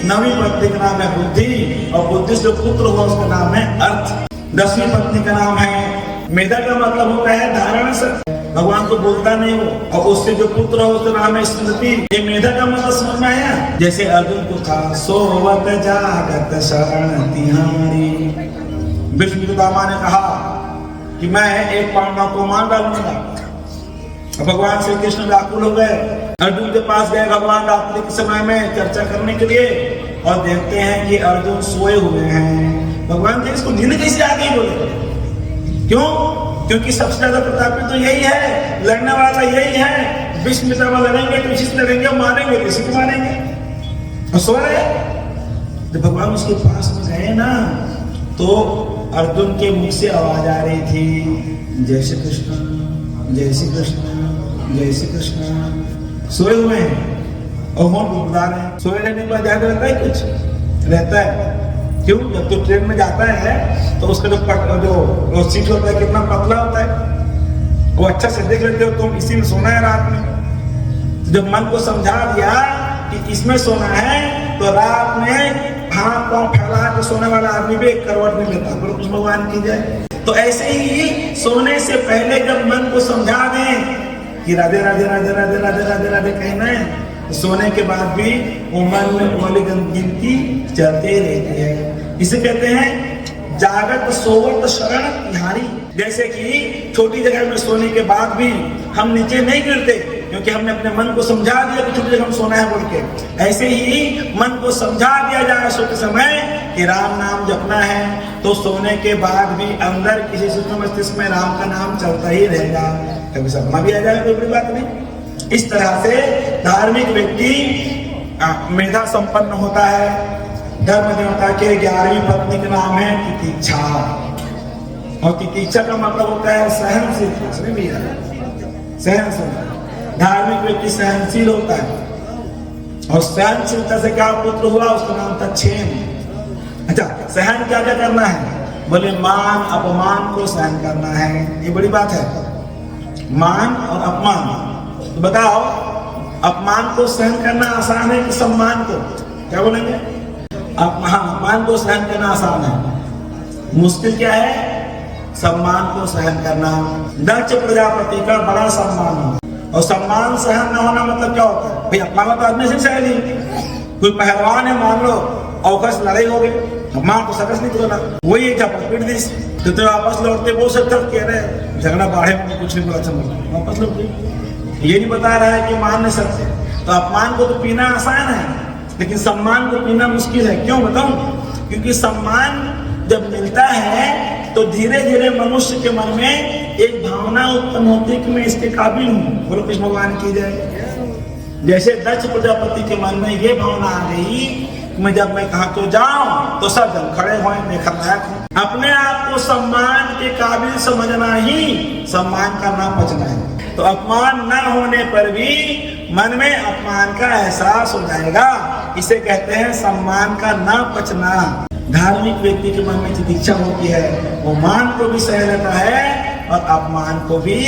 नवीं पत्नी का नाम है बुद्धि, और बुद्धि से पुत्र हुआ उसका नाम है अर्थ। 10वीं पत्नी का नाम है मेधा, का मतलब होता है धारण से, भगवान को बोलता नहीं वो, और उससे जो पुत्र हो उसका नाम है स्मृति। ये मेधा का मतलब समझ में आया? जैसे अर्जुन को था सोवत जागत शरण तिहारी, विष्णु पितामह ने कहा कि मैं एक पांडव को मार डालूंगा। भगवान श्री कृष्ण व्याकुल हो गए, अर्जुन के पास गए भगवान रात्रि के समय में चर्चा करने के लिए, और देखते हैं कि अर्जुन सोए हुए हैं। भगवान ने इसको नींद कैसे आ गई? बोले क्यों? क्योंकि सबसे ज्यादा प्रतापी तो यही है, लड़ने वाला यही है। विष्णु पितामह लड़ेंगे तो इसी से लड़ेंगे, मारेंगे तो इसी को मारेंगे, और सो रहे। जब भगवान उसके पास में गए ना, तो अर्जुन के मुख से आवाज आ रही थी, जय श्री कृष्ण, जय श्री कृष्ण, जय श्री कृष्ण। सोए हुए हैं और होंठ गुदगुदा रहे हैं। सोए रहने पर याद रहता है? कुछ रहता है। क्यों? जब तो ट्रेन में जाता है तो उसका जो सीट होता है कितना पतला होता है, वो अच्छा से देख लेते हो तुम, इसी में सोना है रात में। जब मन को समझा दिया कि इसमें सोना है, तो रात में हाथ पांव फैला के सोने वाला आदमी भी एक करवट नहीं लेता। बोलो कृष्ण भगवान की जय। तो ऐसे ही सोने से पहले जब मन को समझा दें कि राधे राधे राधे राधे राधे राधे राधे कहना है, तो सोने के बाद भी वो मन में वाली गिनती चलते रहती है। इसे कहते हैं जागत सोवत शरण तिहारी। जैसे कि छोटी जगह में सोने के बाद भी हम नीचे नहीं गिरते, क्योंकि हमने अपने मन को समझा दिया कि छोटी जगह हम सोना है बोल के। ऐसे ही मन को समझा दिया जाए सोते समय कि राम नाम जपना है, तो सोने के बाद भी अंदर किसी सूक्ष्म मस्तिष्क में राम का नाम चलता ही रहेगा। कभी सपना भी आ जाए कोई बड़ी बात नहीं। इस तरह से धार्मिक व्यक्ति मेधा संपन्न होता है। धर्म देवता के 11वीं पत्नी का नाम है तितिक्षा, और तितिक्षा का मतलब होता है सहनशीलता। सहनशील धार्मिक व्यक्ति सहनशील होता है, और सहनशीलता से क्या पुत्र हुआ, उसका नाम था क्षेम। अच्छा, सहन क्या क्या करना है? बोले मान अपमान को सहन करना है। ये बड़ी बात है, मान और अपमान। तो बताओ, अपमान को सहन करना आसान है कि सम्मान को? क्या बोलेंगे? अपमान को सहन करना आसान है, मुश्किल क्या है? सम्मान को सहन करना। दक्ष प्रजापति का बड़ा सम्मान हो, और सम्मान सहन न होना मतलब क्या होता है? भाई अपमान तो आदमी से सह ली। कोई पहलवान है, मान लो औकस लड़ाई हो गई, मां को सकस नहीं तोड़ा, वही एक झपट पीट दी, तो वापस लौटते वो सब कह रहे झगड़ा बाढ़े में कुछ नहीं बोला, समझ वापस लौट गई। ये नहीं बता रहा है कि मान नहीं सकते। तो अपमान को तो पीना आसान है, लेकिन सम्मान को पीना मुश्किल है। क्यों बताऊं? क्योंकि सम्मान जब मिलता है तो धीरे धीरे मनुष्य के मन में एक भावना उत्पन्न होती है कि मैं इसके काबिल हूँ। बोलो कृष्ण भगवान की जय। जैसे दक्ष प्रजापति के मन में ये भावना आ गई, मैं जब मैं कहा तो जाऊं तो सब जन खड़े हुए, मैं खलनायक हूँ। अपने आप को सम्मान के काबिल समझना ही सम्मान का ना पचना है। तो अपमान न होने पर भी मन में अपमान का एहसास हो जाएगा। इसे कहते हैं सम्मान का ना पचना। धार्मिक व्यक्ति के मन में तितिक्षा होती है, वो मान को भी सह लेता है और अपमान को भी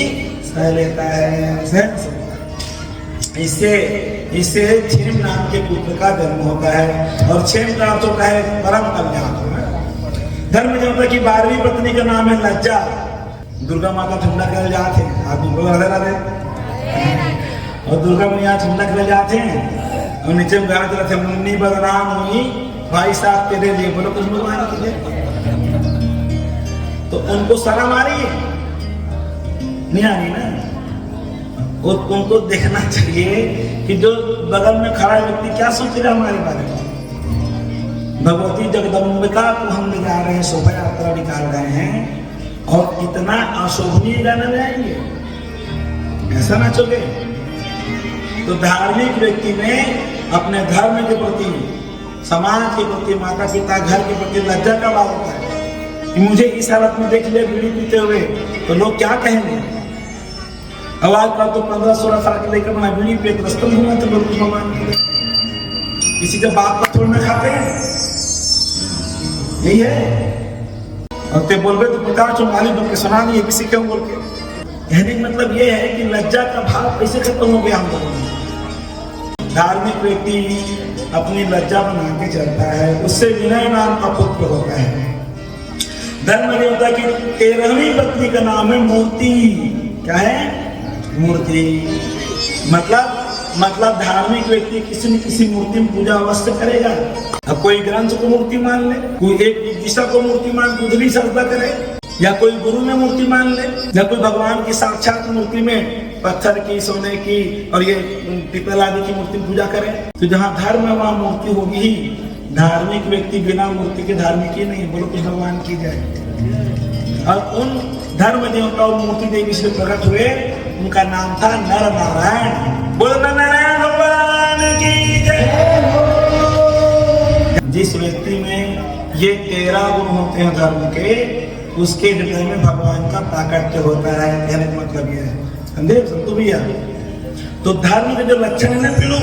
सह लेता है। इससे क्षेम नाम के पुत्र का जन्म होता है, और क्षेम का अर्थ होता है परम कल्याण। धर्म देवता की 12वीं पत्नी का नाम है लज्जा। दुर्गा माता ठंडा कर जाते हैं, आदमी को राधे राधे, और दुर्गा मैया ठंडा कर जाते हैं, और नीचे में गाना चलाते हैं मुन्नी बदनाम हुई भाई साहब तेरे लिए। बोलो कुछ भगवान की जय। तो उनको शर्म आ रही है? नहीं आ रही ना। उनको देखना चाहिए कि जो बगल में खड़ा व्यक्ति क्या सोचेगा हमारे बारे में। भगवती जगदम्बिका को हम ले जा रहे हैं, शोभा यात्रा निकाल रहे हैं, और इतना अशोभनीय गाना गाएंगे, ऐसा ना चले। तो धार्मिक व्यक्ति में अपने धर्म के प्रति, समाज के प्रति, माता पिता घर के प्रति लज्जा का भाव होता है कि मुझे इस हालत में देख ले बीड़ी पीते हुए तो लोग क्या कहेंगे। आवाज का तो 15-16 साल के लेकर मैं बीड़ी पे रस्तम हुआ तो लोग भगवान किसी के बात पर थोड़ा खाते हैं, यही है। और ते बोल रहे तो 50-44 बोल के सुना नहीं है किसी के बोल के। कहने का मतलब ये है कि लज्जा का भाव कैसे खत्म हो गया हम लोगों में। धार्मिक व्यक्ति अपनी लज्जा बना के चलता है, उससे विनय नाम का पुत्र होता है। धर्म देवता की 13वीं पत्नी का नाम है मूर्ति। क्या है? मूर्ति। मतलब धार्मिक व्यक्ति किसी न किसी मूर्ति में पूजा अवश्य करेगा। अब कोई ग्रंथ को मूर्ति मान ले, कोई एक दिशा को मूर्ति मान बुद्धि श्रद्धा करे, या कोई गुरु में मूर्ति मान ले, या कोई भगवान की साक्षात मूर्ति में पत्थर की, सोने की और ये पीतल आदि की मूर्ति पूजा करे। तो जहाँ धर्म है वहाँ मूर्ति होगी ही। धार्मिक व्यक्ति बिना मूर्ति के धार्मिक ही नहीं। बोलो कि भगवान की जय। और उन धर्म देवता मूर्ति देवी से प्रकट हुए, उनका नाम था नर नारायण। बोलो नर नारायण भगवान की जय। जिस व्यक्ति में ये 13 गुण होते हैं धर्म के, उसके हृदय में भगवान का प्राकट्य होता है। कहने का मतलब ये है, समझे संतु भैया। तो धर्म के जो लक्षण है ना पिलू,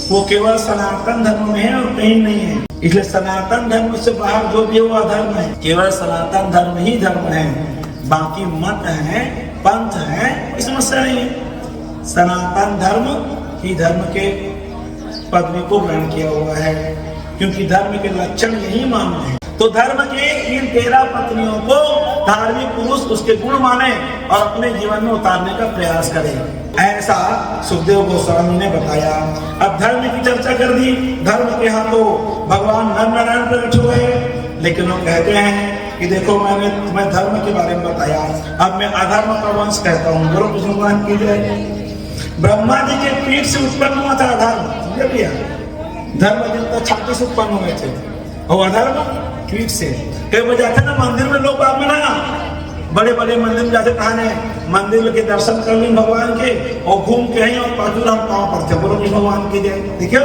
वो केवल सनातन धर्म में है और कहीं नहीं है। इसलिए सनातन धर्म से बाहर जो भी हुआ धर्म है, केवल सनातन धर्म ही धर्म है। बाकी मत है, पंथ है, इस समस्या नहीं है। सनातन धर्म ही धर्म के पदवी को ग्रहण किया हुआ है। क्योंकि धर्म के लक्षण यही मानते हैं। तो धर्म की इन 13 पत्नियों को धार्मिक पुरुष उसके गुण माने और अपने जीवन में उतारने का प्रयास करे, ऐसा सुखदेव गोस्वामी ने बताया। अब धर्म की चर्चा कर दी, धर्म के यहाँ तो भगवान नर नारायण प्रकट हुए, लेकिन वो कहते हैं कि देखो मैंने तुम्हें धर्म के बारे में बताया, अब मैं अधर्म का वंश कहता हूँ। गुरु कृष्ण भगवान की जय। ब्रह्मा जी के पीठ से उत्पन्न हुआ था अधर्म, समझे भैया? धर्म दिन तक छाती से उत्पन्न हुए थे और अधर्म पीठ से। कई बार जाते ना मंदिर में लोग आप ना, बड़े बड़े मंदिर में जाते कहने मंदिर के दर्शन कर लें भगवान के और घूम के ही और पाजूर हम पाँव पड़ते, बोलो कृष्ण भगवान की जय। देखियो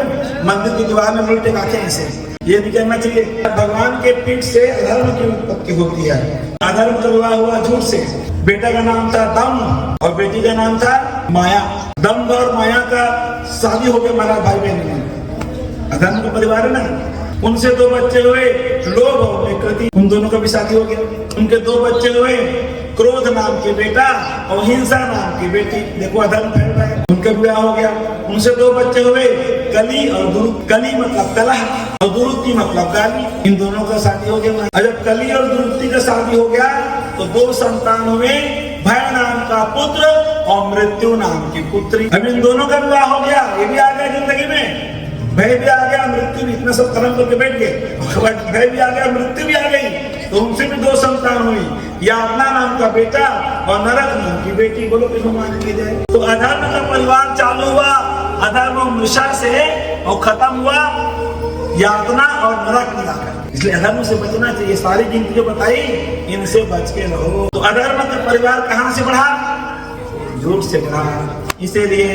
मंदिर की दीवार में उल्टे गाते हैं ऐसे, ये भी कहना चाहिए। भगवान के पीठ से अधर्म की उत्पत्ति होती है। अधर्म चलवा हुआ झूठ से। बेटा का नाम था दम और बेटी का नाम था माया। दम और माया का शादी हो गया महाराज भाई बहन में। अधर्म का परिवार है ना, उनसे 2 बच्चे हुए, लोभ और विकृति, उन दोनों का भी शादी हो गया। उनके 2 बच्चे हुए, क्रोध नाम के बेटा और हिंसा नाम की बेटी। देखो अधर्म फैल रहा है, उनका विवाह हो गया। उनसे 2 बच्चे हुए, कली और दुरुत। कली मतलब कलह और दुरुत्ति मतलब गाली, इन दोनों का शादी हो गया। और जब कली और दुरुत्ति का शादी हो गया तो 2 संतान हुए, भय नाम का पुत्र और मृत्यु नाम की पुत्री। अब इन दोनों का विवाह हो गया, ये भी आ गया जिंदगी में, भय भी आ गया, मृत्यु भी, इतना सब कर्म करके बैठ गए। भय भी आ गया, मृत्यु भी आ गई, तो उनसे भी 2 संतान हुई, यातना नाम का बेटा और नरक नाम की बेटी। बोलो कृष्ण भगवान की जय। तो अधर्म का परिवार चालू हुआ, अधर्म मृषा से और खत्म हुआ यातना और नरक मिलाकर। इसलिए अधर्म से बचना चाहिए। सारी गिनती जो बताई इनसे बच के रहो। तो अधर्म का परिवार कहाँ से बढ़ा? झूठ से बढ़ा। इसीलिए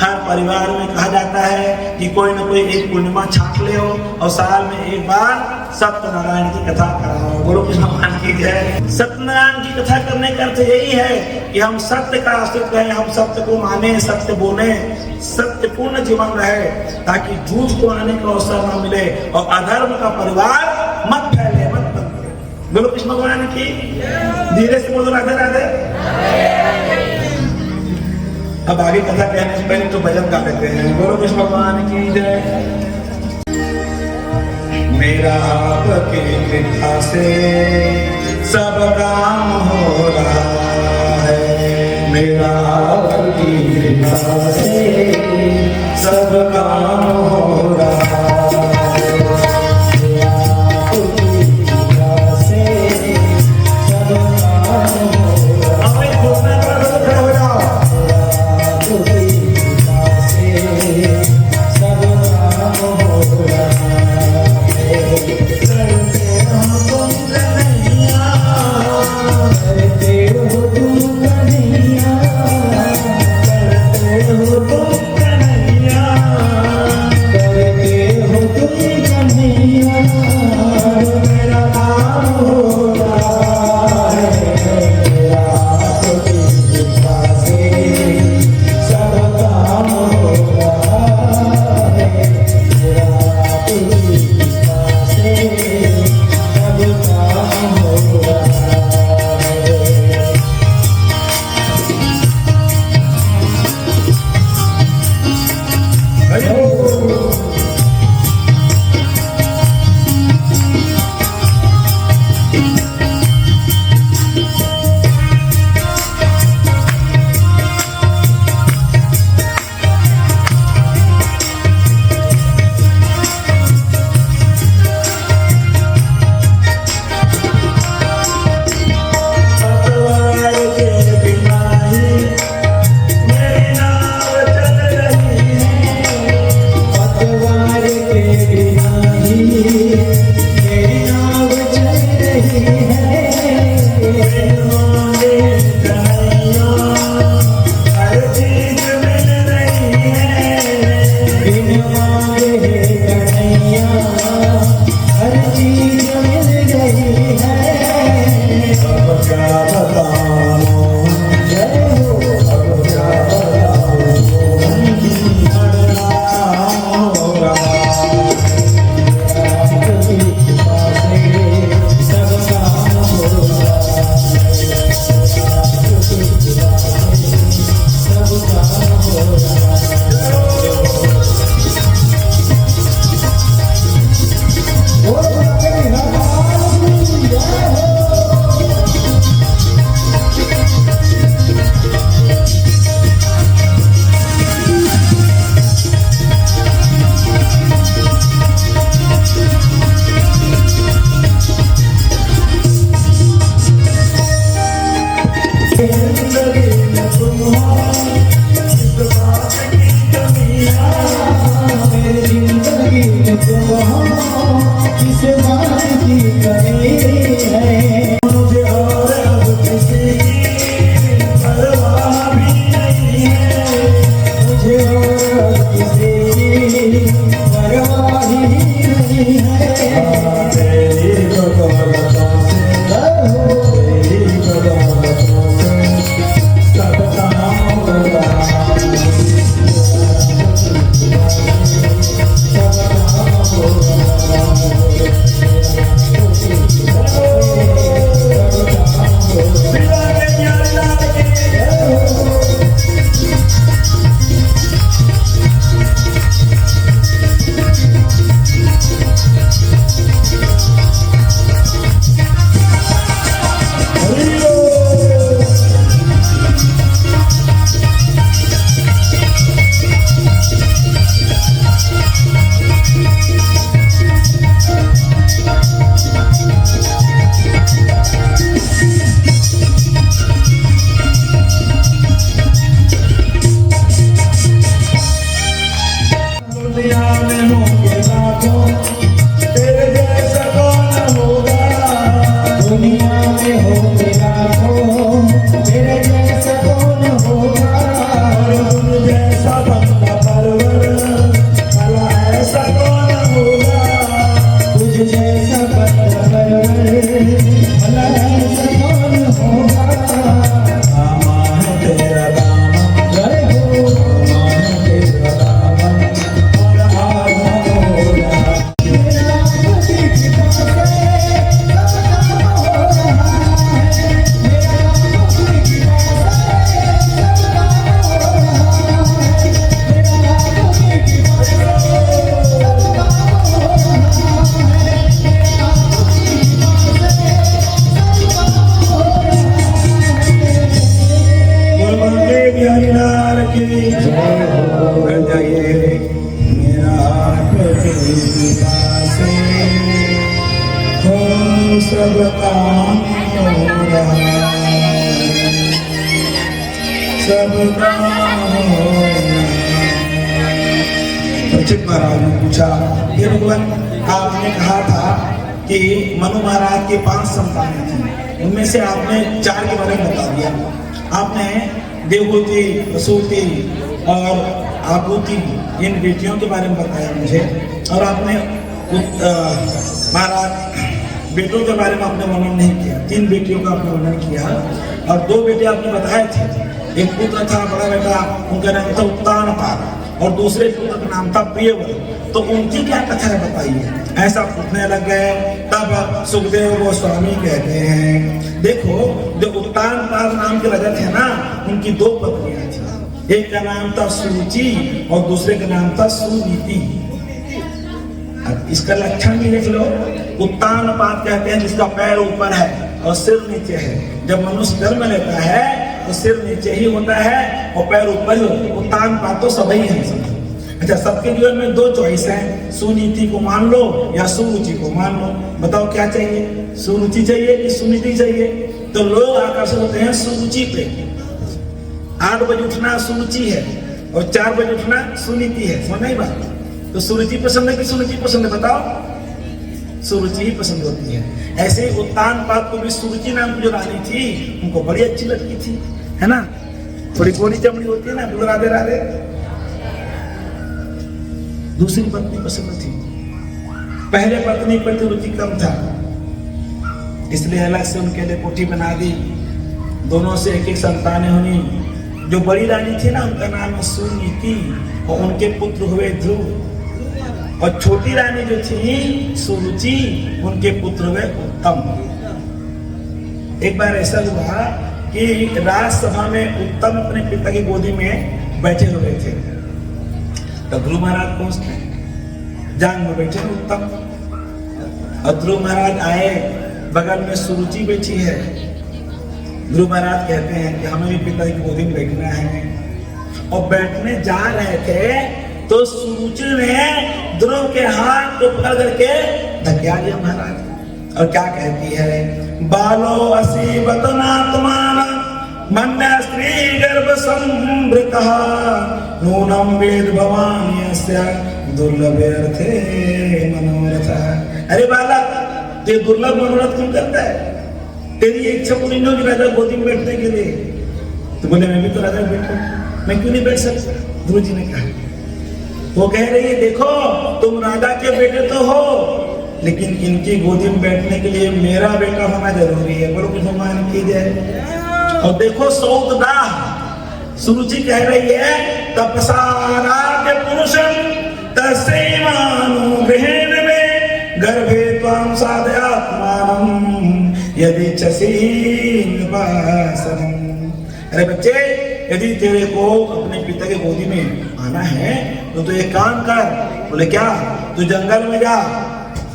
हर परिवार में कहा जाता है कि कोई ना कोई एक पूर्णिमा छाट ले हो और साल में एक बार सत्यनारायण की कथा कराओ। बोलो कृष्ण भगवान की जय। सत्यनारायण की कथा करने का अर्थ यही है कि हम सत्य का आश्रित रहे, हम सत्य को माने, सत्य बोले, सत्यपूर्ण जीवन रहे, ताकि झूठ को आने का अवसर न मिले और अधर्म का परिवार मत फैले, मत बने। बोलो कृष्ण भगवान की। धीरे से बोलो राधे राधे। अब आगे कथा कहने से पहले तो भजन गा लेते हैं। बोलो कृष्ण भगवान की जय। मेरा आपकी कृपा से सब काम हो रहा है, मेरा आपकी कृपा से सब काम हो रहा है। जिंदगी में तुम हो, इस बात की कमी है। मेरी जिंदगी में तुम हो, किस बात की कमी है। मुझे और अब किसी की परवाह भी नहीं है, मुझे और अब किसी की परवाह ही नहीं है। तेरी बदौलतों से, तेरी बदौलतों से सब काम होगा, सब काम दुनिया में होंगे लाखों, तेरे जैसा कौन होगा। दुनिया में होंगे लाखों, तेरे जैसा कौन होगा। तुझ जैसा बंदा परवर, भला ऐसा कौन होगा। तुझ जैसा बंदा परवर, भला ऐसा कौन होगा। दामा है तेरा दामन, जय हो दामा है तेरा दामन। सब काम होगा, सब काम होगा। परीक्षित महाराज ने पूछा, ये भगवान आपने कहा था कि मनु महाराज के 5 संतानें थी, उनमें से आपने 4 के बारे में बता दिया। आपने देवहूति, प्रसूति और आपूति इन बेटियों के बारे में बताया मुझे, और आपने महाराज बेटों के बारे में आपने वर्णन नहीं किया। 3 बेटियों का आपने वर्णन किया और 2 बेटे आपने बताए थे। एक पुत्र था बड़ा बेटा, उनका नाम था उत्तानपाद, और दूसरे पुत्र का नाम था प्रियव्रत। तो उनकी क्या कथा है बताइए। ऐसा पूछने लग गए। तब सुखदेव गोस्वामी कहते हैं, देखो जो उत्तानपाद नाम के राजा थे ना, उनकी 2 पत्नियां थी। एक का नाम था सुरुचि और दूसरे का नाम था सुनीति। इसका लक्षण भी लिख लो। उत्तानपाद कहते हैं जिसका पैर ऊपर है और सिर नीचे है। जब मनुष्य जन्म लेता है तो सिर नीचे ही होता है और पैर ऊपर ही होता है। उत्तानपाद तो सभी है। अच्छा, सबके जीवन में 2 चॉइस है, सुनीति को मान लो या सुरुचि को मान लो। बताओ क्या चाहिए, सुरुचि चाहिए कि सुनीति चाहिए। तो लोग आकर्षित होते हैं सुरुचि पे। 8 बजे उठना सुरुचि है और 4 बजे उठना सुनीति है। समझ नहीं बात। तो सुरुचि पसंद है कि सुनीति पसंद है, बताओ। सुरुचि ही पसंद होती है। ऐसे ही उत्तानपाद को भी सुरुचि नाम की जो रानी थी, उनको बड़ी अच्छी लगती थी, है ना। थोड़ी गोरी चमड़ी होती है ना, बोल राधे राधे। दूसरी पत्नी पसंद थी। पहले पत्नी पर तो रुचि कम था, इसलिए अलग से उनके लिए कोठी बना दी। दोनों से 1-1 संतानें हुई। जो बड़ी रानी थी ना, उनका नाम है सुनीति और उनके पुत्र हुए ध्रुव। और छोटी रानी जो थी सुरुचि, उनके पुत्र हुए उत्तम। एक बार ऐसा हुआ कि राजसभा में उत्तम अपने पिता की गोदी में बैठे हुए थे। तो ध्रुव महाराज पहुंचते, जांग में बैठे उत्तम, और ध्रुव महाराज आए, बगल में सुरुचि बैठी है। ध्रुव महाराज कहते हैं कि हमें भी पिता की गोदी में बैठना है। और बैठने जा रहे थे तो सुरुचि ने ध्रुव के हाथ को पकड़ करके धक्का दिया महाराज। और क्या कहती है, बालो असी बतना तुम्हारा मन्य स्त्री गर्भ संवृतः नूनम वेद भवान यस्य दुर्लभ अर्थे मनोरथः। अरे बालक, ये दुर्लभ मनोरथ क्यों करता है? तेरी इच्छा पूरी नहीं होगी राजा गोदी में बैठने के लिए। तो बोले मैं भी तो राजा बैठूं, मैं क्यों नहीं बैठ सकता? ध्रुव जी ने कहा। वो कह रही है देखो तुम राजा के बेटे तो हो, लेकिन इनकी गोदी में बैठने के लिए मेरा बेटा होना जरूरी है। बोलो कुछ भगवान की जय। और देखो सौदा सुरुचि कह रही है तपसाराध्य पुरुषम तस्मानुग्रहेण में गर्भे त्वां साधयात्मानं यदि चसी निवासनम्। अरे बच्चे, यदि तेरे को अपने पिता की गोदी में आना है तो तू एक काम कर। बोले क्या? तू जंगल में जा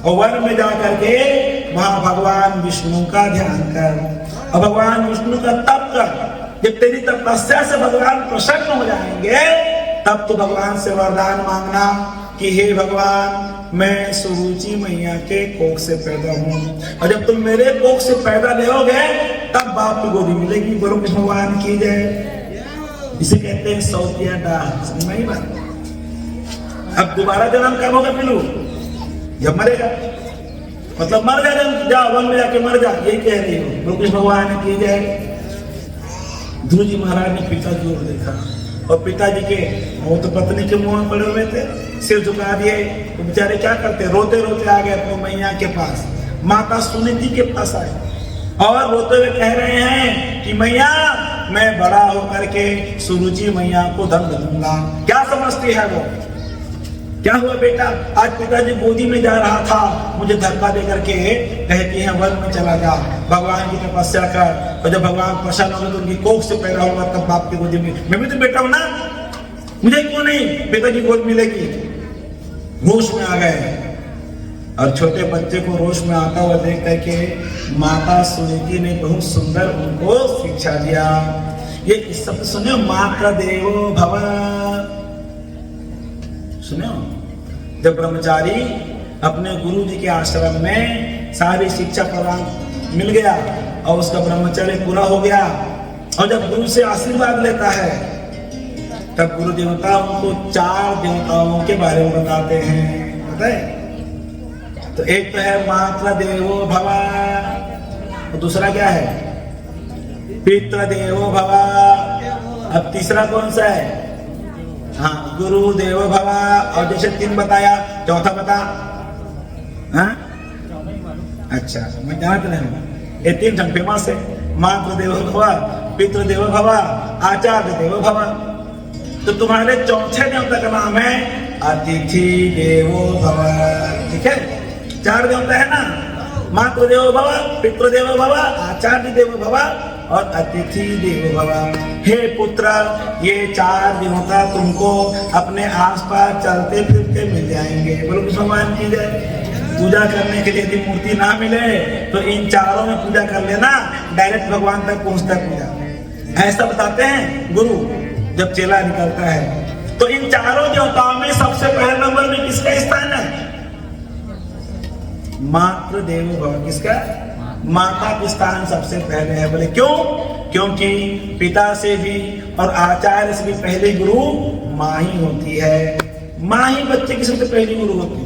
और वन में जा करके वहां भगवान विष्णु का ध्यान कर और भगवान विष्णु का तप कर। जब तेरी तपस्या से भगवान प्रसन्न हो जाएंगे तब तो भगवान से वरदान मांगना कि हे भगवान मैं सुरुचि मैया के कोख से पैदा हूँ, और जब तुम मेरे कोख से पैदा लेओगे तब बाप की गोदी मिलेगी। बोलो कि भगवान की जय। इसे कहते हैं सौतिया डाल। समझ में आई बात? अब दोबारा जन्म कब होगा पिलू? जब मरेगा, मतलब मर गया जब जा वन में जाके मर जा, यही कह रही हो। बोलो कि भगवान की जय। ध्रुव जी महाराज ने पिता की ओर देखा और पिताजी के वो तो पत्नी के मुंह में पड़े हुए थे, सिर झुका दिए। तो बेचारे क्या करते, रोते रोते आ गए अपनी मैया के पास। माता सुनीति के पास आए और रोते हुए कह रहे हैं कि मैया मैं बड़ा होकर के सुरुचि मैया को दंड दूंगा। क्या समझती है वो? क्या हुआ बेटा? आज पिताजी गोदी में जा रहा था, मुझे धक्का दे करके कहती है वन में चला जा, भगवान की तपस्या कर, और जब भगवान प्रसन्न होंगे तो उनकी कोख से पैदा होगा तब बाप की गोदी में। मैं भी तो बेटा हूं ना, मुझे क्यों नहीं पिता की गोद मिलेगी? होश में आ गए और छोटे बच्चे को रोश में आता हुआ देख करके माता सुनीति ने बहुत सुंदर उनको शिक्षा दिया। ये शब्द सुने, माता देवो भव। सुनो, जब ब्रह्मचारी अपने गुरु जी के आश्रम में सारी शिक्षा प्रदान मिल गया और उसका ब्रह्मचर्य पूरा हो गया, और जब गुरु से आशीर्वाद लेता है तब गुरु देवता उनको 4 देवताओं के बारे में बताते हैं। पता है? तो एक तो है मातृ देवो भव, और दूसरा क्या है? पितृ देवो भव। अब तीसरा कौन सा है? हाँ, गुरु देव भव। और जैसे 3 बताया, चौथा बता। हाँ? अच्छा, मैं जानते नहीं, ये 3 जन फेमस है। मातृ देव भव, पितृ देव भव, आचार्य देव भव। तो तुम्हारे चौथे देवता का नाम है अतिथि देवो भव। ठीक है? 4 देवता है ना, मातृ देवो भव, पितृ देवो भव, आचार्य देवो भव और अतिथि देवो भव। हे पुत्र, ये 4 देवता तुमको अपने आसपास चलते फिरते मिल जाएंगे। बोलो भगवान की जय। पूजा करने के लिए यदि मूर्ति ना मिले तो इन 4 में पूजा कर लेना, डायरेक्ट भगवान तक पहुंचता है पूजा। ऐसा बताते हैं गुरु जब चेला निकलता है। तो इन 4 देवताओं में सबसे पहले नंबर में किसका स्थान है? मातृ देवो भव। किसका? माता का स्थान सबसे पहले है। बोले क्यों? क्योंकि पिता से भी और आचार्य से भी पहले गुरु माँ ही होती है। माँ ही बच्चे की सबसे पहली गुरु होती है।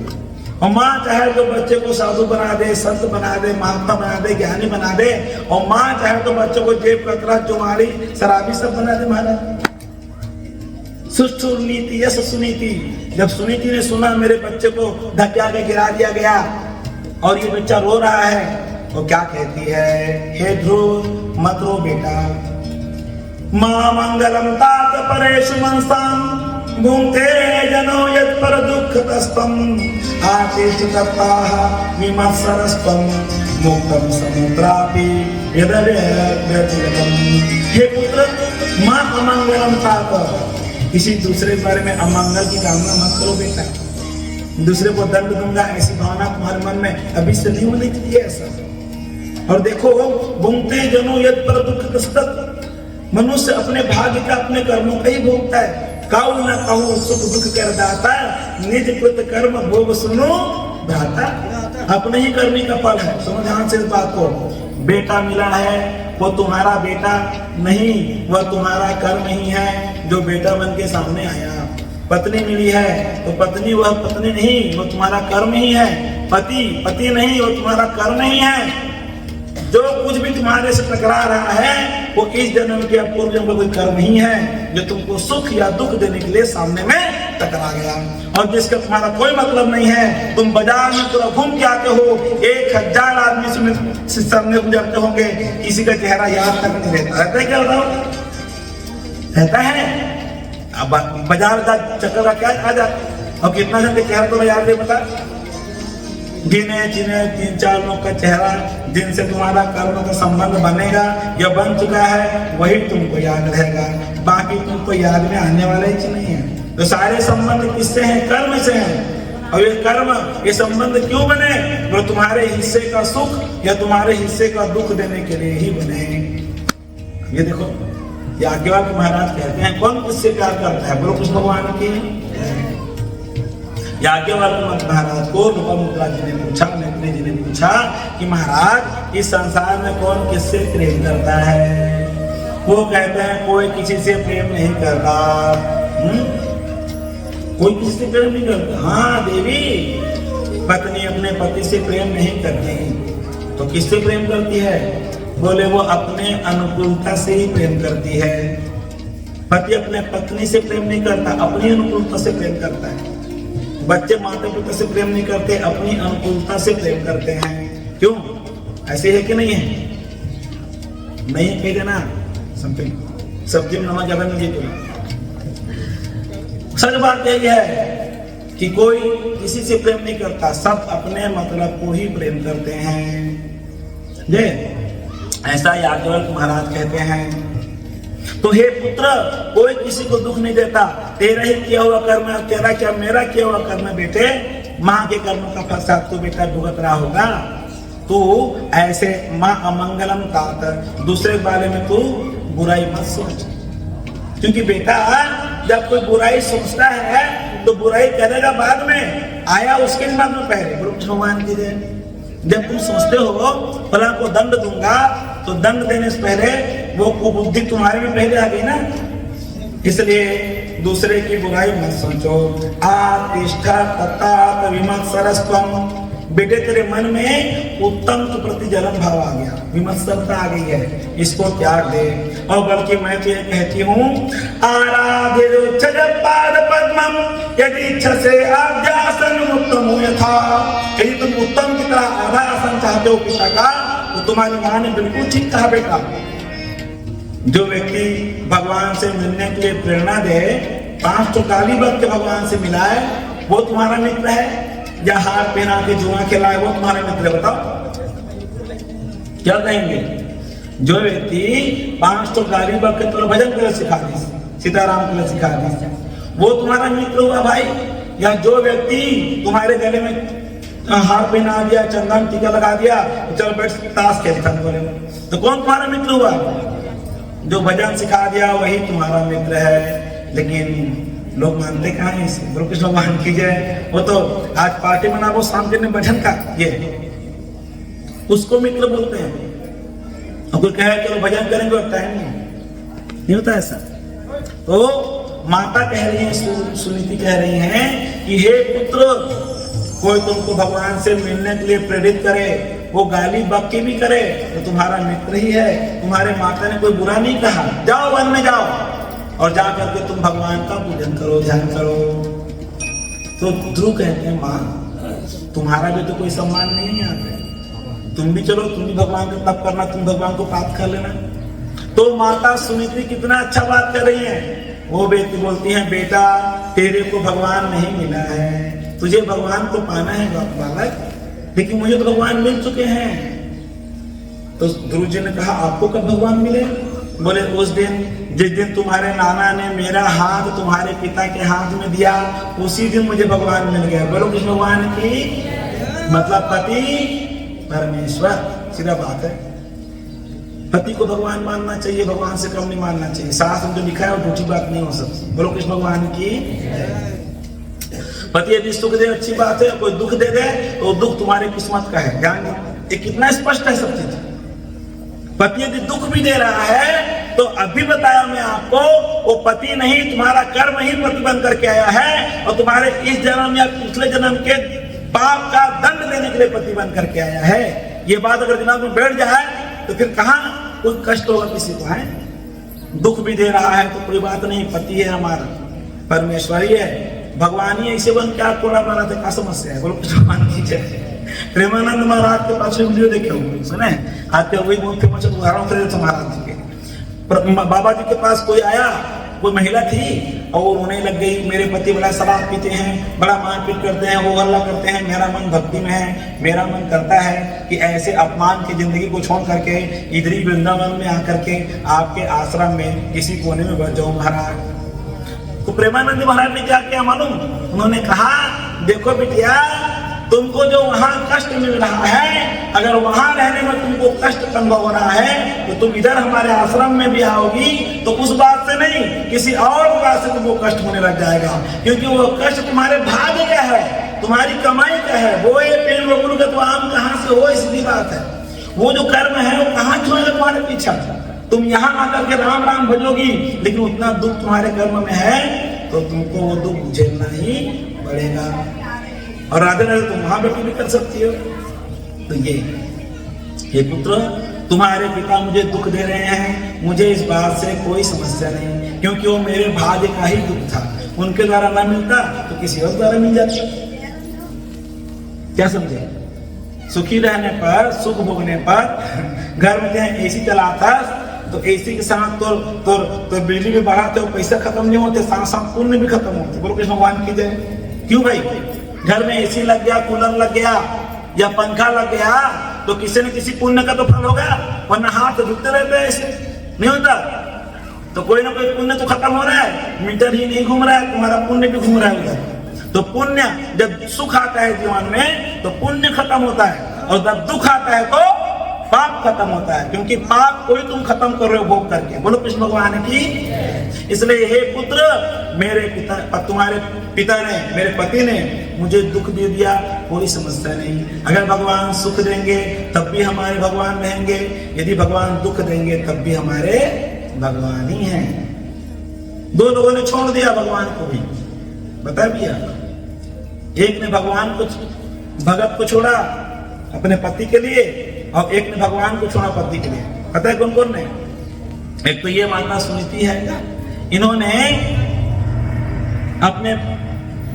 और माँ चाहे तो बच्चे को साधु बना दे, संत बना दे, महात्मा बना दे, ज्ञानी बना दे, और माँ चाहे तो बच्चों को जेब कतरा, चुमारी, शराबी सब बना दे। महाराज सुनीति यस सुनीति। जब सुनीति ने सुना मेरे बच्चे को धक्का के गिरा दिया गया और ये बच्चा रो रहा है, तो क्या कहती है? हे ध्रुव मत रो बेटा। मां मंगलम तात परेश मनसाम भूंते जनो यत् पर दुख तस्तम आतिष्ठ तत्ताह विमत्सरस्तम मुक्तम समुद्रापि यदव्यतिगतम। हे पुत्र, मां अमंगलम तात, किसी दूसरे के बारे में अमंगल की कामना मत करो बेटा। दूसरे को दंड दूंगा ऐसी भावना तुम्हारे मन में अभी से नहीं होनी चाहिए ऐसा। और देखो, भुंगते जनो यद पर दुख तस्तत, मनुष्य अपने भाग्य का, अपने कर्मों का ही भोगता है। काऊ न कहूँ सुख दुख कर दाता, निज कृत कर्म भोग सुनो भ्राता। अपने ही कर्मी का फल है। समझ ध्यान से इस बात को। बेटा मिला है, वो तुम्हारा बेटा नहीं, वह तुम्हारा कर्म ही है जो बेटा बन के सामने आया। पत्नी मिली है तो पत्नी वह पत्नी नहीं, वो तुम्हारा कर्म ही है। पति पति नहीं, वो तुम्हारा कर्म ही है। जो कुछ भी तुम्हारे से टकरा रहा है वो इस जन्म के पूर्व जन्म का कोई कर्म ही है जो तुमको सुख या दुख देने के लिए सामने में टकरा गया। और जिसका तुम्हारा कोई मतलब नहीं है, तुम बाजार में पूरा घूम के आते हो, 1000 आदमी से सामने गुजरते होंगे, किसी का चेहरा याद तक नहीं रहता। रहता है क्या बताओ? रहता है। अब बाजार का चक्कर का क्या आ जाता, और कितना जन के चेहरा तो याद है बता? गिने चिने 3-4 लोग का चेहरा जिनसे तुम्हारा कर्म का संबंध बनेगा या बन चुका है, वही तुमको याद रहेगा। बाकी तुमको याद में आने वाला ही नहीं है। तो सारे संबंध किससे हैं? कर्म से हैं। और ये कर्म, ये संबंध क्यों बने? वो तुम्हारे हिस्से का सुख या तुम्हारे हिस्से का दुख देने के लिए ही बने। ये देखो, याज्ञवल्क्य महाराज कहते हैं, कौन किससे प्यार करता है? बोलो कृष्ण भगवान की। याज्ञवल्क्य महाराज को लोपामुद्रा जी ने पूछा, मैत्री जी ने पूछा कि महाराज इस संसार में कौन किससे प्रेम करता है? वो कहते हैं कोई किसी से प्रेम नहीं करता। कोई किसी से प्रेम नहीं करता। हाँ देवी, पत्नी अपने पति से प्रेम नहीं करती तो किससे प्रेम करती है? बोले वो अपने अनुकूलता से ही प्रेम करती है। पति अपने पत्नी से प्रेम नहीं करता, अपनी अनुकूलता से प्रेम करता है। बच्चे माता पिता से प्रेम नहीं करते, अपनी अनुकूलता से प्रेम करते हैं। क्यों? ऐसे है कि नहीं है? नहीं कह देना, समथिंग सब्जी में नमक ज्यादा नहीं देते। सच बात यही है कि कोई किसी से प्रेम नहीं करता, सब अपने मतलब को ही प्रेम करते हैं। जे ऐसा याज्ञवल्क्य महाराज कहते हैं। तो हे पुत्र, कोई किसी को दुख नहीं देता। तेरा ही किया हुआ कर्म है, तेरा क्या मेरा किया हुआ कर्म है बेटे। माँ के कर्म का फल तो बेटा भुगत रहा होगा। तो ऐसे माँ अमंगलम तात, दूसरे के बारे में तू बुराई मत सोच। क्योंकि बेटा जब कोई बुराई सोचता है तो बुराई करेगा बाद में, आया उसके दिमाग में पहले। भगवान की जय। जब तुम सोचते हो फला को दंड दूंगा, तो दंड देने से पहले वो कुबुद्धि तुम्हारे में पहले आ गई ना। इसलिए दूसरे की बुराई मत सोचो। आतिष्ठा ततात विमत्सरस्त्वम, बेटे तेरे मन में उत्तम के प्रति जलन भाव आ गया, विमत्सरता आ गई है, इसको त्याग दे। और बल्कि मैं तो ये कहती हूँ, आराध्य पाद पद्मम यदि इच्छा से आद्यासन उत्तम यथा। यदि तुम उत्तम की तरह आधा आसन चाहते हो पिता का, तो तुम्हारी माँ ने बिल्कुल ठीक कहा बेटा। जो व्यक्ति भगवान से मिलने के लिए प्रेरणा दे, 5 तो काली भक्त भगवान से मिला है, वो तुम्हारा मित्र है? या हार पहना के जुआ खिलाए वो तुम्हारा मित्र है? बताओ क्या कहेंगे? जो व्यक्ति 5 तो काली भक्त के भजन के लिए सिखा दी, सीताराम के लिए सिखा दी, वो तुम्हारा मित्र हुआ भाई? या जो व्यक्ति तुम्हारे गले में हार पहना दिया, चंदन टीका लगा दिया, चल बैठ ताश खेलता बोले, तो कौन तुम्हारा मित्र हुआ? जो भजन सिखा दिया वही तुम्हारा मित्र है। लेकिन लोग मानते कहाँ हैं इसे? गुरु कृष्ण भगवान की जय। वो तो आज पार्टी मनाओ, शाम के भजन का, ये उसको मित्र बोलते हैं। और कोई कहे चलो भजन करेंगे, होता है नहीं होता ऐसा। तो माता कह रही है, सुनीति कह रही है कि हे पुत्र, कोई तुमको भगवान से मिलने के लिए प्रेरित करे, वो गाली बक्की भी करे, तो तुम्हारा मित्र ही है। तुम्हारे माता ने कोई बुरा नहीं कहा, जाओ वन में जाओ और जा करके तुम भगवान का पूजन करो, ध्यान करो। तो ध्रुव कहते हैं, माँ तुम्हारा भी तो कोई सम्मान नहीं है यहाँ पे, तुम भी चलो, तुम भी भगवान का तप करना, तुम भगवान को प्राप्त कर लेना। तो माता सुनीति कितना अच्छा बात कर रही है। वो बेटी बोलती है, बेटा तेरे को भगवान नहीं मिला है, तुझे भगवान को पाना है बालक, लेकिन मुझे तो भगवान मिल चुके हैं। तो ध्रुव जी ने कहा, आपको कब भगवान मिले? बोले उस दिन जिस दिन तुम्हारे नाना ने मेरा हाथ तुम्हारे पिता के हाथ में दिया, उसी दिन मुझे भगवान मिल गया। बोलो कृष्ण भगवान की। मतलब पति परमेश्वर, सीधा बात है। पति को भगवान मानना चाहिए, भगवान से कम नहीं मानना चाहिए। शास्त्र में जो लिखा है वो झूठी बात नहीं हो सकती। बोलो कृष्ण भगवान की। पति यदि सुख दे अच्छी बात है, कोई दुख दे दे तो दुख तुम्हारी किस्मत का है। ध्यान दो, ये कितना स्पष्ट है सब चीज। पति यदि दुख भी दे रहा है तो अभी बताया मैं आपको, वो पति नहीं, तुम्हारा कर्म ही पति बन करके आया है और तुम्हारे इस जन्म या पिछले जन्म के पाप का दंड देने के लिए पति बन करके आया है। ये बात अगर दिमाग में बैठ जाए तो फिर कहाँ कोई कष्ट होगा किसी को है। दुख भी दे रहा है तो कोई बात नहीं, पति है हमारा, परमेश्वरी है, भगवान ही ऐसे बन क्या कोड़ा बना था, क्या समस्या है, बोलो भगवान की जय। प्रेमानंद महाराज के पास वीडियो देखे होंगे, सुने आपके वही बहुत फेमस उदाहरण थे महाराज जी के। बाबा जी के पास कोई आया, कोई महिला थी और रोने लग गई, मेरे पति बड़ा शराब पीते हैं, बड़ा मारपीट करते हैं, वो हल्ला करते हैं, मेरा मन भक्ति में है, मेरा मन करता है कि ऐसे अपमान की जिंदगी को छोड़ करके इधरी वृंदावन में आकर के आपके आश्रम में किसी कोने में बैठ जाऊं महाराज। तो प्रेमानंद महाराज ने क्या किया मालूम, उन्होंने कहा देखो बिटिया, तुमको जो वहां कष्ट मिल रहा है, अगर वहां रहने में तुमको कष्ट अनुभव हो रहा है तो तुम इधर हमारे आश्रम में भी आओगी तो उस बात से नहीं, किसी और बात से तुमको कष्ट होने लग जाएगा, क्योंकि वो कष्ट तुम्हारे भाग्य का है, तुम्हारी कमाई का है। वो ये पेड़ बबलू का तो आम कहाँ से हो, इसलिए बात है। वो जो कर्म है वो कहाँ छोड़ेगा तुम्हारे पीछा। तुम यहाँ आकर के राम राम भजोगी, लेकिन उतना दुख तुम्हारे कर्म में है तो तुमको वो दुख झेलना ही पड़ेगा। और राधे राधे तुम वहां बैठी भी कर सकती हो। तो ये पुत्र, तुम्हारे पिता मुझे दुख दे रहे हैं, मुझे इस बात से कोई समस्या नहीं, क्योंकि वो मेरे भाग्य का ही दुख था, उनके द्वारा ना मिलता तो किसी और द्वारा मिल जाता। क्या समझे? सुखी रहने पर, सुख भोगने पर, घर में चाहे एसी चलाता तो एसी के साथ तो बिजली भी बढ़ा तो पैसा खत्म नहीं होते, साथ साथ पुण्य भी खत्म होते। बोलो कृष्ण भगवान की जय। क्यों भाई? घर में एसी लग गया, कूलर लग गया या पंखा लग गया तो किसी न किसी पुण्य का तो फल होगा, वरना हाथ झुकते रहते हैं, ऐसे नहीं होता। तो कोई ना कोई पुण्य तो खत्म हो रहा है, मीटर ही नहीं घूम रहा है, तुम्हारा पुण्य भी घूम रहा है उधर। तो पुण्य, जब सुख आता है जीवन में तो पुण्य खत्म होता है, और जब दुख आता है तो पाप खत्म होता है, क्योंकि पाप कोई तुम खत्म कर रहे हो भोग करके। बोलो कृष्ण भगवान की। इसलिए हे पुत्र, मेरे पिता, तुम्हारे पिता ने, मेरे पति ने मुझे दुख दे दिया, कोई समस्या नहीं। अगर भगवान सुख देंगे तब भी हमारे भगवान रहेंगे, यदि भगवान दुख देंगे तब भी हमारे भगवान ही हैं। दो लोगों ने छोड़ दिया भगवान को भी, बता दिया। एक ने भगवान को, भगत को छोड़ा अपने पति के लिए, और एक ने भगवान को छोड़ा पति के लिए। पता है कौन कौन ने? एक तो ये माता सुनीति है, इन्होंने अपने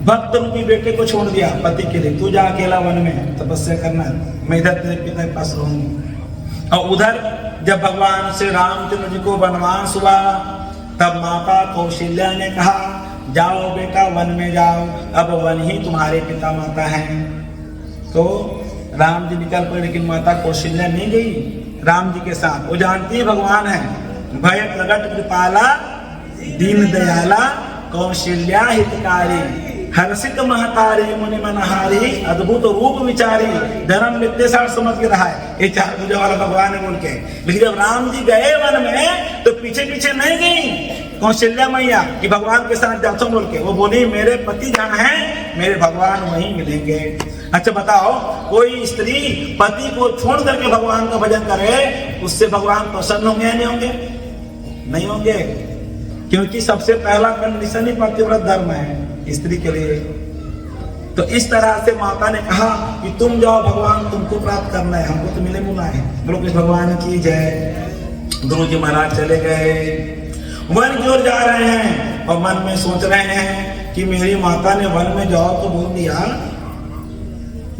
भक्त रूपी बेटे को छोड़ दिया पति के लिए, तू जा अकेला वन में तपस्या करना, मैं इधर तेरे पिता के पास रहूंगी। और उधर जब भगवान श्री रामचंद्र जी को वनवास हुआ तब माता कौशल्या ने कहा जाओ बेटा वन में जाओ, अब वन ही तुम्हारे पिता माता हैं। तो राम जी निकल पड़े, लेकिन माता कौशल्या नहीं गई राम जी के साथ। वो जानती है भगवान है, भय प्रगट कृपाला दीन दयाला कौशल्या हितकारी, हर्षित महतारी मुनि मनहारी, अद्भुत रूप विचारी, धर्म विद्या समझ के रहा है। ये चार पूजा वाला भगवान है बोल के। लेकिन जब राम जी गए वन में तो पीछे पीछे नहीं गई कौशल्या मैया कि भगवान के साथ जाता हूं बोल के। वो बोली मेरे पति जहाँ हैं मेरे भगवान वहीं मिलेंगे। अच्छा बताओ, कोई स्त्री पति को छोड़ करके भगवान का भजन करे, उससे भगवान प्रसन्न होंगे या नहीं होंगे? नहीं होंगे, क्योंकि सबसे पहला कंडीशन ही पतिव्रत धर्म है स्त्री के लिए। तो इस तरह से माता ने कहा कि तुम जाओ, भगवान तुमको प्राप्त करना है, हमको तो मिले मुला है। बोलो कृष्ण भगवान की जय। गुरु जी महाराज चले गए, वन की ओर जा रहे हैं और मन में सोच रहे हैं कि मेरी माता ने वन में जाओ तो बोल दिया,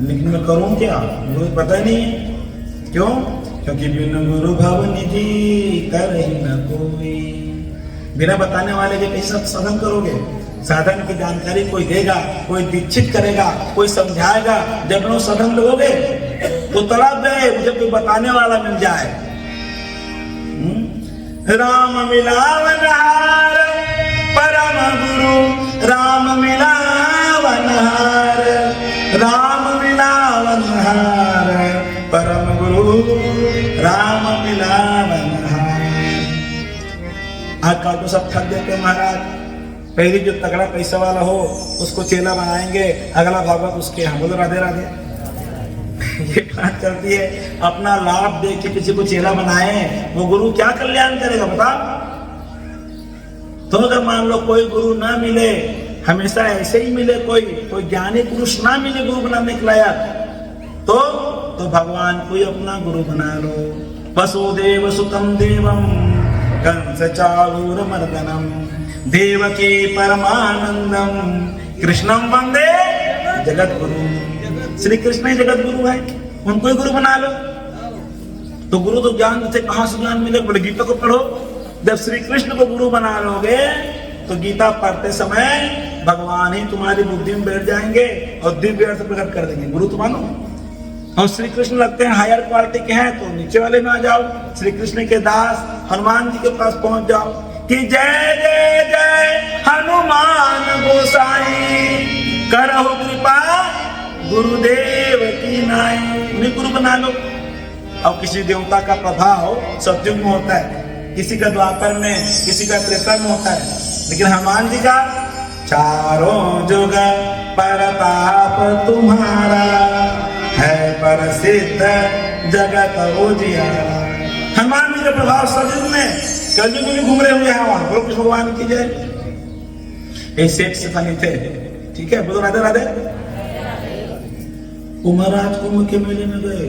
लेकिन मैं करूं क्या, मुझे पता नहीं। क्यों? क्योंकि बिन गुरु भव निधि कर ही न कोई। बिना बताने वाले के कैसे साधन करोगे? साधन की जानकारी कोई देगा, कोई दीक्षित करेगा, कोई समझाएगा। जब लोग साधन लोगे तो तड़प गए, मुझे कोई बताने वाला मिल जाए। राम मिलावनहार परम गुरु, राम मिलावनहार, राम मिलावनहार परम गुरु, राम मिलावनहार। आजकल तो सब ठग देते महाराज। पहले जो तगड़ा पैसा वाला हो उसको चेला बनाएंगे, अगला भागवत उसके यहाँ। बोलो राधे राधे। ये बात चलती है, अपना लाभ देख के किसी को चेला बनाए, वो गुरु क्या कल्याण करेगा बता। तो अगर मान लो कोई गुरु ना मिले, हमेशा ऐसे ही मिले, कोई ज्ञानी पुरुष ना मिले गुरु बनाने के लायक, तो भगवान को ही अपना गुरु बना लो। वसुदेव सुतम देवम कंस चारूर मर्दनम देवकी परमानंदम कृष्णम वंदे जगत गुरु। श्री कृष्ण ही जगत गुरु है, उनको ही गुरु बना लो। तो गुरु तो ज्ञान से कहां से ज्ञान मिले? बोले गीता को पढ़ो। जब श्री कृष्ण को गुरु बना लोगे तो गीता पढ़ते समय भगवान ही तुम्हारी बुद्धि में बैठ जाएंगे और दिव्य अर्थ प्रकट कर देंगे। गुरु तो मानो। और श्री कृष्ण लगते हैं हायर क्वालिटी के हैं तो नीचे वाले में आ जाओ, श्री कृष्ण के दास हनुमान जी के पास पहुंच जाओ कि जय जय जय हनुमान गोसाई करहु कृपा गुरुदेव की नाई। उन्हें गुरु बना लो। और किसी देवता का प्रभाव सतयुग में होता है, किसी का द्वापर में, किसी का त्रेता में होता है, लेकिन हनुमान जी का चारों जुग परताप तुम्हारा है प्रसिद्ध जगत उजियारा। हनुमान जी का प्रभाव सतयुग में, कलयुग में घूम रहे हुए हैं वहां। बोलो कृष्ण भगवान की जय। सेठ से फनी थे, ठीक है, बोलो राधे राधे। महाराज कुंभ के मेले में गए,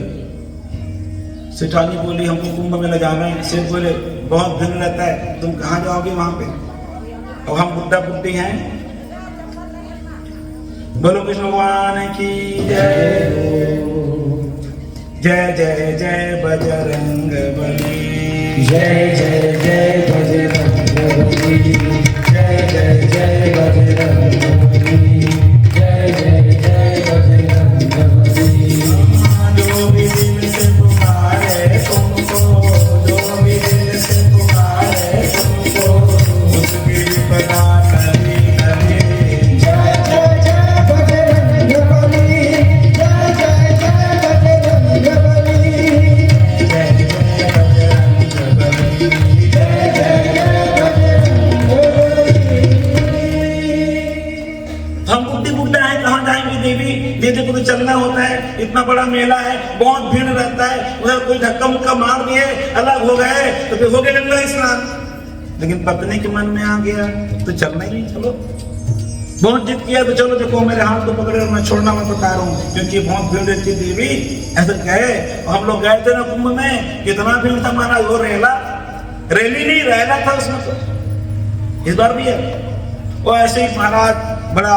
सेठानी बोली हमको कुंभ मेला जाना है। सेठ बोले बहुत भीड़ रहता है, तुम कहाँ जाओगे वहां पे, और हम बुड्ढा बुड्ढी हैं। बोलो कृष्ण भगवान की जय। जय जय जय बजरंग बली, जय जय जय बजरंग बली, जय जय जय बजरंग बली, जय जय जय बजरंग बली। जो भी दिल से पुकारे तुमको, जो भी दिल से पुकारे तुमको, उसकी विपदा कभी कभी। जय जय जय बजरंग बली, जय जय जय बजरंग बली, जय जय बजरंग बली, जय जय जय बजरंग बली। हम बुड्ढी बुड्ढा है, कहाँ जाएंगे देवी? दीदी को तो चलना होता है, इतना बड़ा मेला है, बहुत भीड़ रहता है, उधर कोई धक्का मुक्का मार दिए, अलग हो गए तो फिर हो गया गंगा स्नान। लेकिन पत्नी के मन में आ गया तो चलना ही नहीं, चलो। बहुत जिद किया तो चलो, देखो मेरे हाथ को पकड़े और मैं छोड़ना मैं बता रहा हूँ, क्योंकि बहुत भीड़ रहती देवी। ऐसा गए, हम लोग गए थे ना कुंभ में, कितना भीड़ था महाराज। वो रेला रैली नहीं, रेला था उसमें तो। इस बार भी है वो ऐसे ही महाराज, बड़ा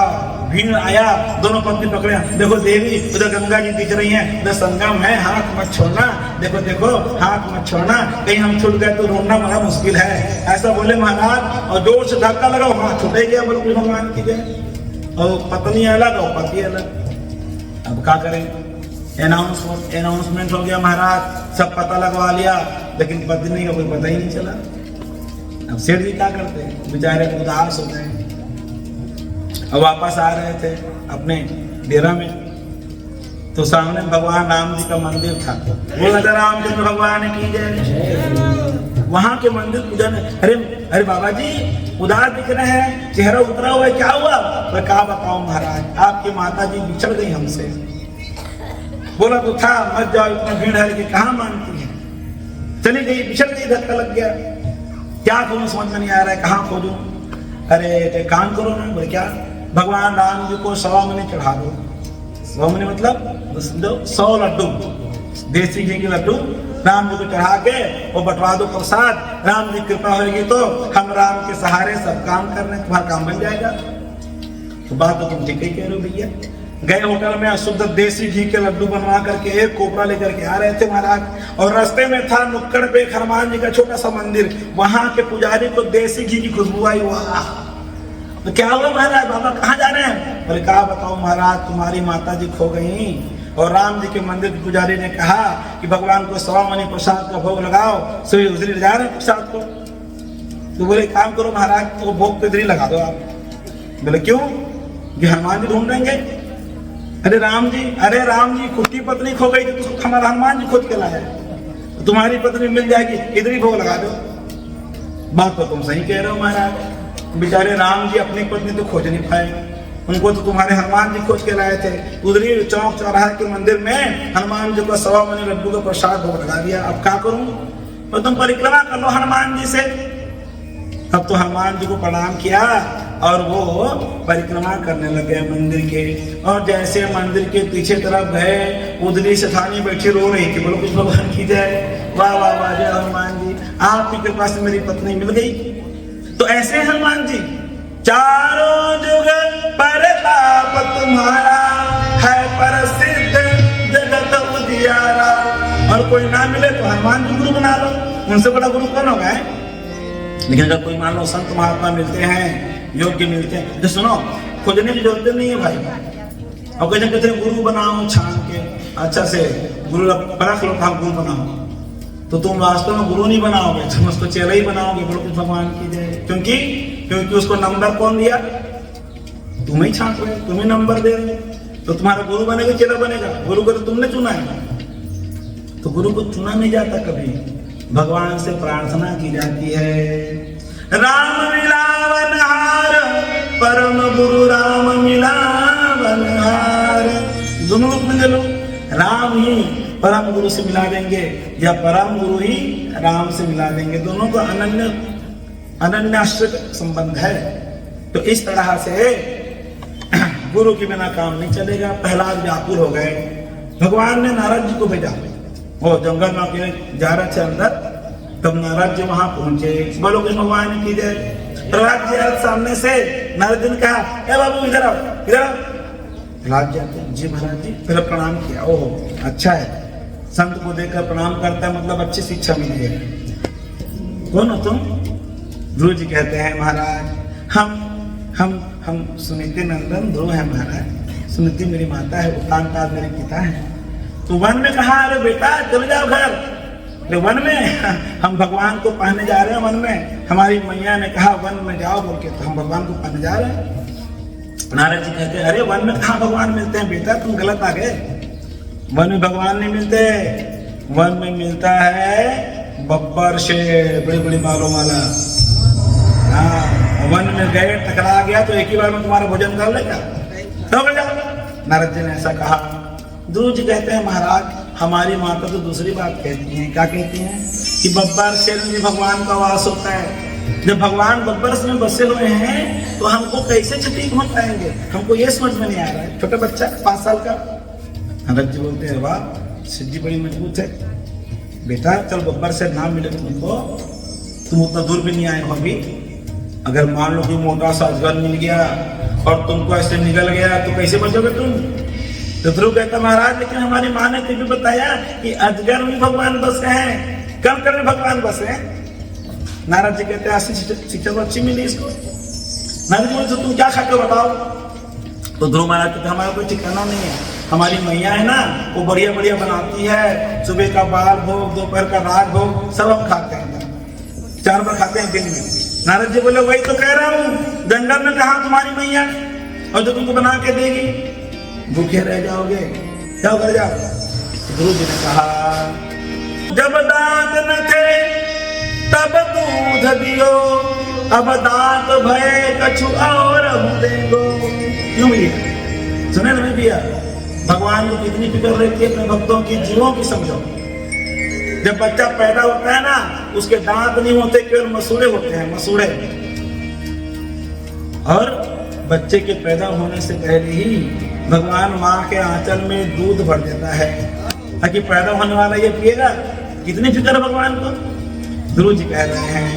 भीड़ आया, दोनों पत्नी पकड़े। देखो देवी, उधर गंगा जी दिख रही हैं, उधर संगम है, हाथ मत छोड़ना, देखो देखो हाथ मत छोड़ना, कहीं हम छूट गए तो ढूंढना बड़ा मुश्किल है। ऐसा बोले महाराज, और जोर से धक्का लगाओ, हाथ छूटे गया। बोलो भगवान की जय। और पत्नी अलग और पति अलग। अब क्या करें? अनाउंसमेंट हो गया महाराज, सब पता लगवा लिया, लेकिन पत्नी का कोई पता ही नहीं चला। अब सेठ जी क्या करते हैं, बेचारे उदास हो गए। अब वापस आ रहे थे अपने डेरा में, तो सामने भगवान राम जी का मंदिर था। वो नजर रामचंद्र भगवान की जय। वहां के मंदिर पूजा में, अरे अरे बाबा जी उदास दिख रहे हैं, चेहरा उतरा हुआ है, क्या हुआ? मैं क्या बताऊं महाराज, आपकी माता जी बिछड़ गई हमसे। बोला तो था मत जाओ, इतना भीड़ है, लेकिन कहाँ मानती है, चली गई, बिछड़ गई, धक्का लग गया। क्या करूं समझ में नहीं आ रहा है, कहाँ खोजूं? अरे काम करो ना। बोले क्या? भगवान राम जी को 100 मनी चढ़ा दो। 100 मनी मतलब 100 लड्डू, देसी घी के लड्डू राम जी को चढ़ा के वो बंटवा दो प्रसाद। राम जी कृपा होगी तो हम राम के सहारे सब काम कर रहे हैं, तुम्हारा काम बन जाएगा। तो बात तो तुम ठीक ही कह रहे हो भैया। गए होटल में शुद्ध देसी घी के लड्डू बनवा करके एक कोपरा लेकर के आ रहे थे महाराज, और रास्ते में था नुक्कड़ पे हनुमान जी का छोटा सा मंदिर। वहां के पुजारी को देसी घी की खुशबू आई। वाह, तो क्या हुआ महाराज, बाबा कहाँ जा रहे हैं? बोले क्या बताओ महाराज, तुम्हारी माता जी खो गई, और राम जी के मंदिर के पुजारी ने कहा कि भगवान को 100 मनी प्रसाद का भोग लगाओ, सभी उधर ले जा रहे हैं प्रसाद को। तो बोले काम करो महाराज, तो भोग तो इधर ही लगा दो आप। बोले क्यों? कि हनुमान जी ढूंढेंगे। अरे राम जी खुद की पत्नी खो गई थी, तो हमारा हनुमान जी खोज के लाया, तो तुम्हारी पत्नी मिल जाएगी, इधर ही भोग लगा दो। बात तो तुम सही कह रहे हो महाराज, बेचारे राम जी अपनी पत्नी तो खोज नहीं पाए, उनको तो तुम्हारे हनुमान जी खोज के लाए थे। उधरी चौक चौराहा के मंदिर में हनुमान जी को 1.25 मनी लड्डू का प्रसाद भोग लगा दिया। अब क्या करूं? तो तुम परिक्रमा कर लो हनुमान जी से। अब तो हनुमान जी को प्रणाम किया और वो परिक्रमा करने लगे मंदिर के। और जैसे मंदिर के पीछे तरफ गए, उधरी सेठानी बैठी रो रही थी। बोलो कुछ भगवान की जय, वाह वाह वाह, जय हनुमान जी, आपकी कृपा से मेरी पत्नी मिल गई। तो ऐसे हनुमान जी, चारों जुग परताप तुम्हारा है प्रसिद्ध जगत उजियारा। और कोई ना मिले तो हनुमान जी गुरु बना लो, उनसे बड़ा गुरु कौन होगा? लेकिन अगर कोई मान लो संत महात्मा मिलते हैं, योग्य मिलते हैं, तो सुनो, खोजने की जरूरत नहीं है भाई। और कहते हैं गुरु बनाओ छान के, अच्छा से गुरु परख लो, हम गुरु बनाओ, तो तुम वास्तव में गुरु नहीं बनाओगे, तुम उसको चेला ही बनाओगे। बोलो कुछ भगवान की जय। क्योंकि उसको नंबर कौन दिया? तुम ही छांट रहे, तुम ही नंबर दे रहे। तो तुम्हारा गुरु बनेगा चेला बनेगा? गुरु को तो तुमने चुना है। तो गुरु को चुना नहीं जाता कभी, भगवान से प्रार्थना की जाती है। राम मिलावन हार, परम गुरु राम मिलावन हार। दोनों रूप में लो, राम ही परम गुरु से मिला देंगे या परम गुरु ही राम से मिला देंगे। दोनों का अनन्याश्रित संबंध है। तो इस तरह से गुरु के बिना काम नहीं चलेगा। प्रहलाद व्याकुल हो गए। भगवान ने नारद जी को भेजा, वो जंगल में अकेले जा रहे थे अंदर, तब नारद जी वहां पहुंचे। बोलो कि भगवान की जय। प्रहलाद जी सामने से नारद जी ने कहा, ए बाबू इधर आओ, इधर आओ। प्रहलाद जी आते, जी महाराज जी। फिर प्रणाम किया। ओह अच्छा है, संत को देखकर प्रणाम करता है, मतलब अच्छी शिक्षा मिली है। कौन हो तुम? ध्रुव जी कहते हैं, महाराज हम सुनीति नंदन ध्रुव है महाराज। सुनीति मेरी माता है, उत्तानपाद मेरे पिता है। तो वन में कहा, अरे बेटा चले जाओ घर। अरे वन में हम भगवान को पाने जा रहे हैं। वन में हमारी मैया ने कहा वन में जाओ बोल के, तो हम भगवान को पाने जा रहे हैं। नारद जी कहते हैं, अरे वन में कहाँ भगवान मिलते हैं बेटा, तुम गलत आ गए। वन में भगवान नहीं मिलते, वन में मिलता है बब्बर शेर, बड़ी बड़ी बालों वाला। हाँ, वन में गए, टकरा गया तो एक ही बार में तुम्हारा भोजन कर लेगा। तो नारद जी ने ऐसा कहा। ध्रुव जी कहते हैं, महाराज हमारी माता तो दूसरी बात कहती हैं। क्या कहती हैं? कि बब्बर शेर में भगवान का वास होता है। जब भगवान बब्बर में बसे हुए हैं तो हमको कैसे क्षति पहुंच पाएंगे? हमको ये समझ में नहीं आ रहा है। छोटा बच्चा 5 साल का। नारद जी बोलते हैं, वाह सिद्धि बड़ी मजबूत है बेटा, चल बब्बर से ना मिले तुमको, तुम उतना दूर भी नहीं आए हो अभी। अगर मान लो कि मोटा सा अजगर मिल गया और तुमको ऐसे निगल गया तो कैसे बचोगे तुम? तो ध्रुव कहता, महाराज लेकिन हमारी माँ ने भी बताया कि अजगर में भगवान बसे हैं, कम कर में भगवान बसे हैं। नारद जी कहते हैं, शिक्षा तो अच्छी मिली इसको। नारद जी बोलते, तुम क्या खाते हो बताओ? तो ध्रुव महाराज कहते, हमारा कोई ठिकाना नहीं है। हमारी मैया है ना, वो बढ़िया बढ़िया बनाती है। सुबह का बाल भोग, दोपहर का राज भोग, सब हम खाते हैं, 4 बार खाते हैं दिन में। नारद जी बोले, वही तो कह रहा हूँ, जंगल में कहा तुम्हारी मैया, और जो तुमको बना के देगी, भूखे रह जाओगे, जाओ घर जाओ। गुरु जी ने कहा, जब दांत न थे तब दूध दियो, अब दांत भय कछु और देगो। क्यों भैया? सुने ना भैया, भगवान को कितनी फिक्र रहती है अपने भक्तों की, जीवों की। समझो, जब बच्चा पैदा होता है ना, उसके दांत नहीं होते, केवल मसूड़े होते हैं, मसूड़े। और बच्चे के पैदा होने से पहले ही भगवान माँ के आंचल में दूध भर देता है ताकि पैदा होने वाला ये पिएगा। कितनी फिक्र है भगवान को। ध्रुव जी कह रहे हैं,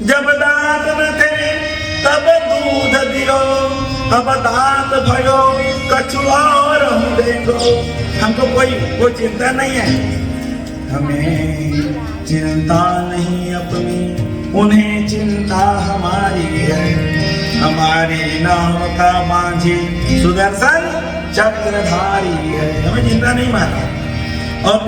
जब दांत न थे तब दूध दियो, अब दांत भयो कछु और देगो। हमको कोई चिंता नहीं है, हमें चिंता नहीं अपनी, उन्हें चिंता हमारी है। हमारी नाम का माझी सुदर्शन चक्रधारी है। हमें चिंता नहीं महाराज। और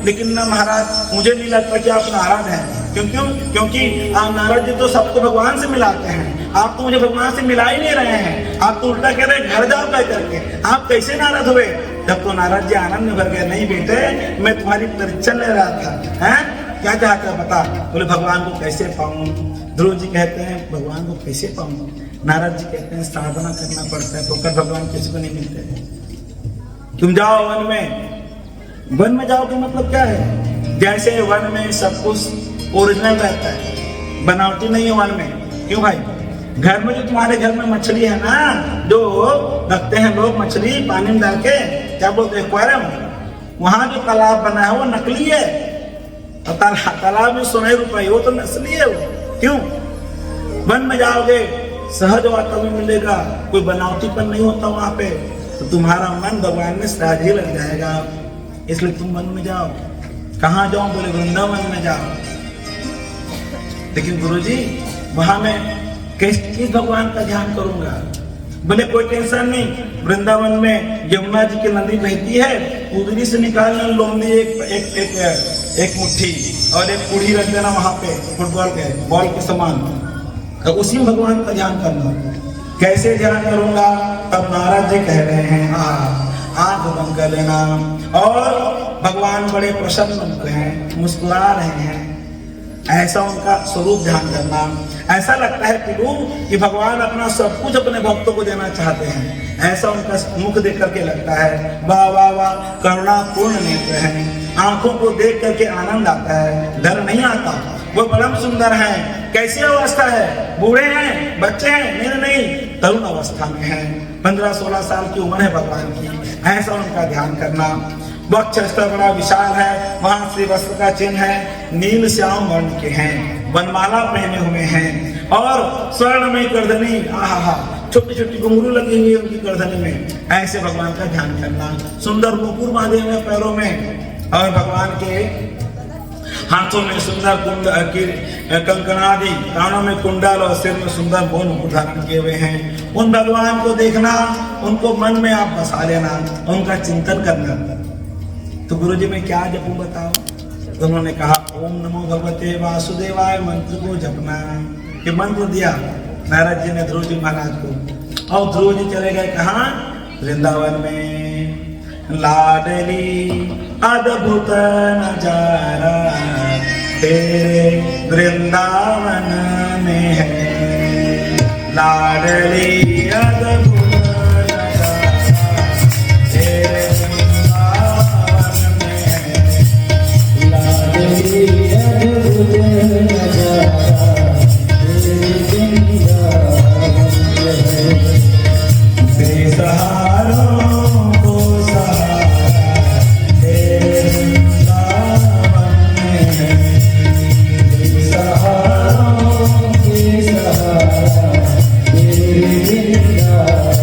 लेकिन ना महाराज, मुझे नहीं लगता कि आप नाराज हैं। क्योंकि आप नारद जी तो सबको भगवान से मिलाते हैं, आप तो मुझे भगवान से मिला ही नहीं रहे हैं। आप तो उल्टा कह रहे हैं घर जाओ कह करके। आप कैसे नाराज हुए? जब तो नारद जी आनंद में भर गए, नहीं बेटे मैं तुम्हारी परीक्षा ले रहा था, हैं? क्या चाहता है बता। बोले भगवान को कैसे पाऊं। ध्रुव जी कहते हैं भगवान को कैसे पाऊं। नारद जी कहते हैं साधना करना पड़ता है, तो कर भगवान किसी को नहीं मिलते। तुम जाओ वन में जाओ का मतलब क्या है? जैसे वन में सब कुछ ओरिजिनल रहता है, बनावटी नहीं है वन में। क्यों भाई? घर में जो तुम्हारे घर में मछली है ना, जो रखते हैं लोग मछली पानी में डाल के, क्या बोलते हैं, एक्वेरियम, वहां जो तालाब बना है वो नकली है। और तालाब में सुनहरे रुपये, वो तो नकली है वो। क्यों? वन में जाओगे सहज वातावरण मिलेगा, कोई बनावटीपन नहीं होता वहां पे, तो तुम्हारा मन भगवान में सहज ही लग जाएगा। इसलिए तुम वन में जाओ। कहाँ जाओ? बोले वृंदावन में जाओ। लेकिन गुरुजी वहां में किस भगवान का ध्यान करूंगा? बोले कोई टेंशन नहीं, वृंदावन में यमुना जी की नदी बहती है, उधरी से निकालना लोमड़ी एक मुट्ठी और एक कुड़ी रख देना वहां पे, फुटबॉल के बॉल के समान, तो उसी में भगवान का ध्यान करना। कैसे ध्यान करूंगा? तब नारद जी कह रहे हैं आंख बंद कर लेना, और भगवान बड़े प्रसन्न हैं, मुस्कुरा रहे हैं, ऐसा उनका स्वरूप ध्यान करना। ऐसा लगता है कि भगवान अपना सब कुछ अपने भक्तों को देना चाहते हैं, ऐसा उनका मुख देख करके लगता है। वाह वाह वाह, करुणा पूर्ण नेत्र है, आंखों को देख करके आनंद आता है, डर नहीं आता। वो परम सुंदर है। कैसी अवस्था है? बूढ़े हैं, बच्चे हैं? नहीं, तरुण अवस्था में है, 15-16 साल की उम्र है भगवान की। ऐसा उनका ध्यान करना। वक्ष स्तर बड़ा विशाल है, वहां श्री वस्त्र का चिन्ह है, नील श्याम वर्ण के हैं, वनमाला पहने हुए हैं, और स्वर्णमयी गर्दनी, आहा, छोटी छोटी घुंघरू लगी हुई है उनकी गर्दनी में। ऐसे भगवान का ध्यान करना। सुंदर मुकुट बांधे हुए पैरों में, और भगवान के हाथों में सुंदर कंकणादि, कानों में कुंडल, और सिर में सुंदर बोल मुकुट धारण किए हुए हैं। उन भगवान को देखना, उनको मन में आप बसा लेना, उनका चिंतन करना। तो गुरु जी मैं क्या जपूं बताओ? तो उन्होंने कहा ओम नमो भगवते वासुदेवाय मंत्र को जपना। ये मंत्र दिया नारद जी ने ध्रुव जी महाराज को, और ध्रुव जी चले गए कहाँ? वृंदावन में। लाडली अद्भुत नजारा तेरे वृंदावन में है, लाडली अद्भुत Yeah.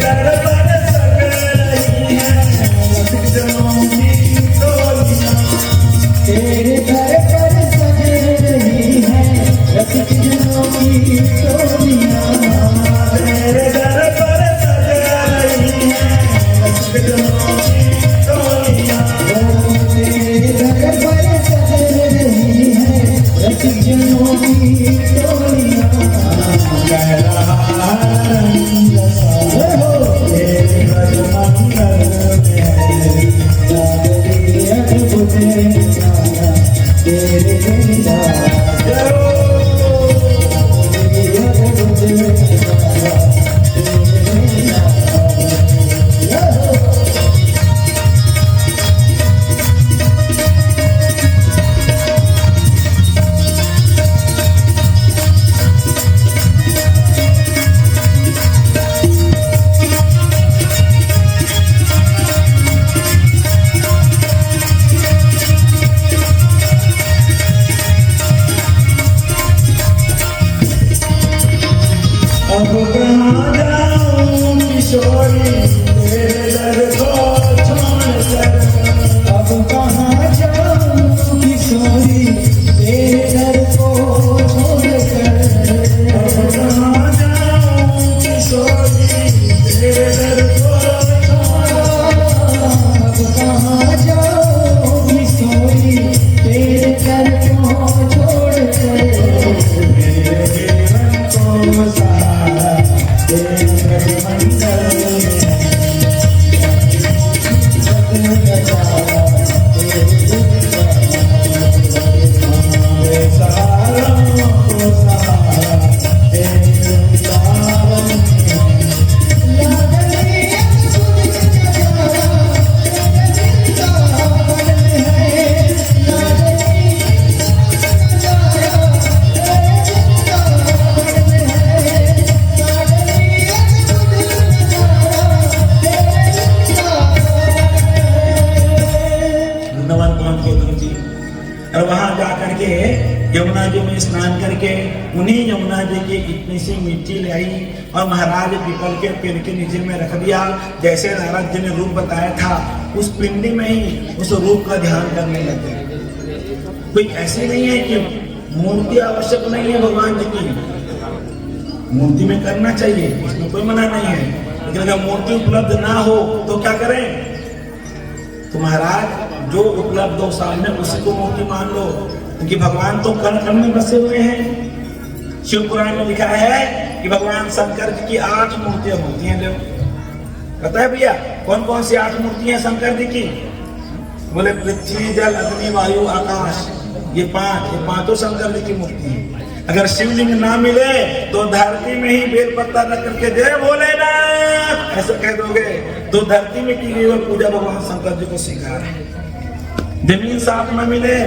दर पर सज रही है रसिक जनों की टोलियां। तेरे दर पर सज रही है रसिक जनों की टोलियां। तेरे दर पर सज रही है रसिक जनों की टोलियां। तेरे दर पर सज रही है रसिक जनों की टोलियां। कह रहा रंग सारा तेरे भज मंगल में। तेरे बिना अब कहाँ जाऊं किशोरी तेरे दर को छोड़कर। अब कहाँ जाऊं किशोरी तेरे दर को छोड़कर। अब कहाँ जाऊं किशोरी तेरे दर को छोड़कर। अब कहाँ जाऊं किशोरी तेरे दर को छोड़कर। मेरे जीवन को सहारा तेरे भज मंगल में। मेरे सहारों को सहारा तेरे वृंदावन में। वृंदावन पहुंच गए गुरु जी और वहां जाकर के यमुना जी में स्नान करके उन्हीं यमुना जी की इतनी सी मिट्टी ले आई और महाराज पीपल के पेड़ के नीचे में रख दिया। जैसे नारद जी ने रूप बताया था उस पिंडी में ही उस रूप का ध्यान करने लगे। कोई ऐसे नहीं है कि मूर्ति आवश्यक नहीं है भगवान जी की, मूर्ति में करना चाहिए, इसमें कोई मना नहीं है। लेकिन अगर मूर्ति उपलब्ध ना हो तो क्या करें? तो महाराज जो उपलब्ध हो सामने उसी को मूर्ति मान लो, क्योंकि भगवान तो कण कण में बसे हुए हैं। शिव पुराण में लिखा है कि भगवान शंकर जी की 8 मूर्तियां होती हैं। पता है भैया कौन कौन सी 8 मूर्तियां शंकर जी की? बोले पृथ्वी जल अग्नि वायु आकाश, ये पांचों शंकर जी की मूर्ति है। अगर शिवलिंग ना मिले तो धरती में ही बेल पत्ता रख करके जय भोलेनाथ ऐसा कह दोगे तो धरती में की गई पूजा भगवान शंकर जी को स्वीकार है। जमीन साफ न मिले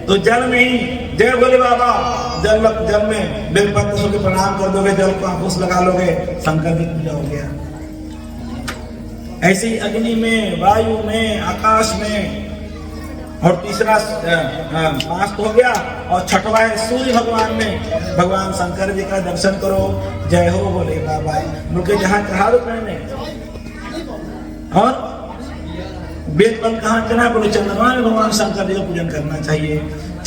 तो जल में ही जय भोले बाबा, जल में बेल पत्ते से प्रणाम कर दोगे, जल को आंखों लगा लोगे, शंकर जी पूजा हो गया। ऐसे ही अग्नि में, वायु में, आकाश में, और तीसरा 5 तो हो गया, और छठवा है सूर्य भगवान में। भगवान शंकर जी का दर्शन करो, जय हो बोले बाबा मुझे जहाँ चढ़ा दो मैंने। और बेलपन कहाँ चढ़ा? बोले चंद्रमा में भगवान शंकर जी का पूजन करना चाहिए।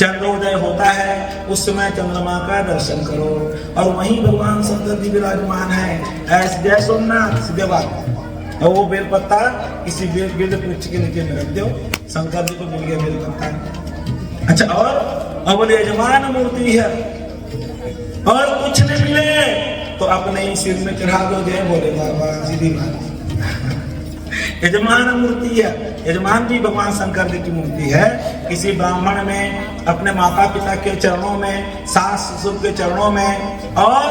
चंद्रोदय होता है उस समय चंद्रमा का दर्शन करो, और वहीं भगवान शंकर जी विराजमान है। ऐसे जय सोमनाथ सीधे बात। और वो बेलपत्ता किसी बेल वृक्ष के नीचे में रख दो, शंकर जी को मिल गया बेलपत्ता। अच्छा, और बोले यजमान मूर्ति है और कुछ नहीं मिले तो अपने ही सिर में चढ़ा दो, जय बोले बाबा, सीधी बात। यजमान मूर्ति है, यजमान भी भगवान शंकर जी की मूर्ति है। किसी ब्राह्मण में अपने माता पिता के चरणों में, सास ससुर के चरणों में, और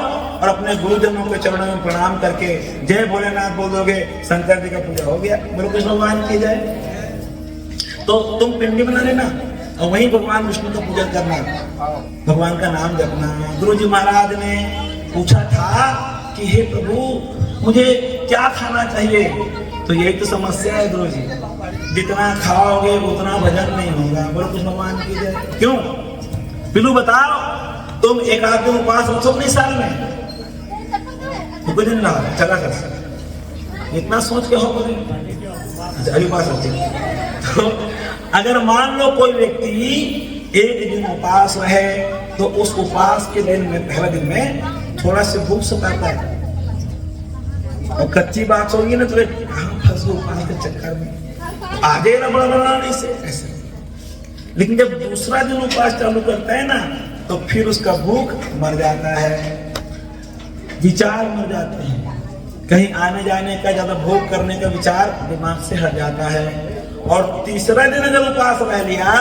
अपने गुरुजनों के चरणों में प्रणाम करके जय भोलेनाथ बोल दोगे, शंकर जी का पूजा हो गया। बोलो कृष्ण भगवान की जय। तो तुम पिंडी बना लेना और वहीं भगवान विष्णु का पूजा करना, भगवान का नाम जपना। गुरु जी महाराज ने पूछा था कि हे प्रभु मुझे क्या खाना चाहिए? तो यही तो समस्या है गुरु जी, जितना खाओगे उतना भजन नहीं होगा। बोलो कृष्ण भगवान की जय। क्यों? पिलू बताओ, तुम एक आध दिन उपवास रखो अपने साल में, तो कुछ दिन रहा चला कर इतना सोच के हो बोले अच्छा अभी पास होती। तो अगर मान लो कोई व्यक्ति एक दिन उपास रहे तो उस उपास के दिन में पहला दिन में थोड़ा सा भूख सताता है और कच्ची बात होगी ना तो कहाँ फंस गए उपास के चक्कर में आगे ना बढ़ा नहीं से ऐसे। लेकिन जब दूसरा दिन उपास चालू करता है ना तो फिर उसका भूख मर जाता है, विचार मर जाते हैं, कहीं आने जाने का ज्यादा भोग करने का विचार दिमाग से हट जाता है। और तीसरा दिन अगर उपास रह लिया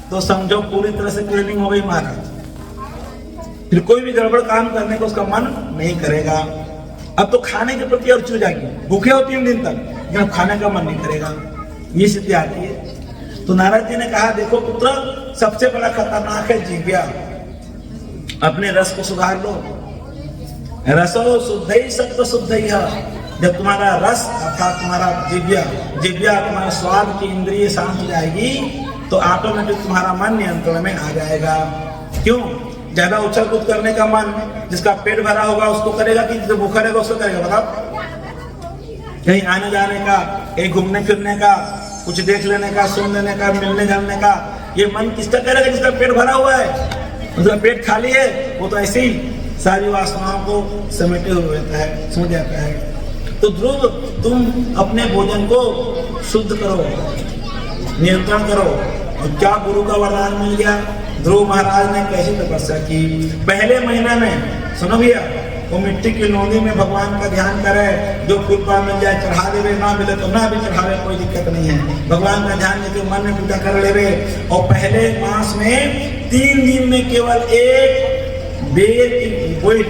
तो समझो पूरी तरह से क्लीनिंग हो गई महाराज, फिर कोई भी गड़बड़ काम करने को उसका मन नहीं करेगा। अब तो खाने के प्रति और चूक जाएगी, भूखे हो 3 दिन तक लेकिन अब खाने का मन नहीं करेगा, ये स्थिति आती है। तो नारद जी ने कहा देखो पुत्र, सबसे बड़ा खतरनाक है जिह्वा, अपने रस को सुधार लो। रसो शुद्धि सत्व शुद्धि है। जब तुम्हारा रस अर्थात तुम्हारा जिह्वा तुम्हारा स्वाद की इंद्रिय शांत हो जाएगी तो ऑटोमेटिक तुम्हारा मन नियंत्रण में आ जाएगा। क्यों? ज्यादा उछल कूद करने का मन जिसका पेट भरा होगा उसको करेगा कि जो भूखा रहेगा उसको करेगा? बताओ। कहीं आने जाने का, कहीं घूमने फिरने का, कुछ देख लेने का, सुन लेने का, मिलने जाने का, ये मन किसका करेगा? जिसका पेट भरा हुआ है, उसका पेट खाली है, वो तो ऐसे ही सारी वासनाओं को समेटे हुए रहता है, सो जाता है। तो ध्रुव तुम अपने भोजन को शुद्ध करो, नियंत्रण करो। और क्या गुरु का वरदान मिल गया? ध्रुव महाराज ने कैसी तपस्या की। पहले महीने में सुनो भैया, वो मिट्टी की लोंदी में भगवान का ध्यान करे, जो फूल पा मिल जाए चढ़ा देवे, ना मिले तो ना भी चढ़ावे, कोई दिक्कत नहीं है। भगवान का ध्यान लेके मन में पूजा कर लेवे। और पहले मास में 3 दिन में केवल एक बेर की बोइल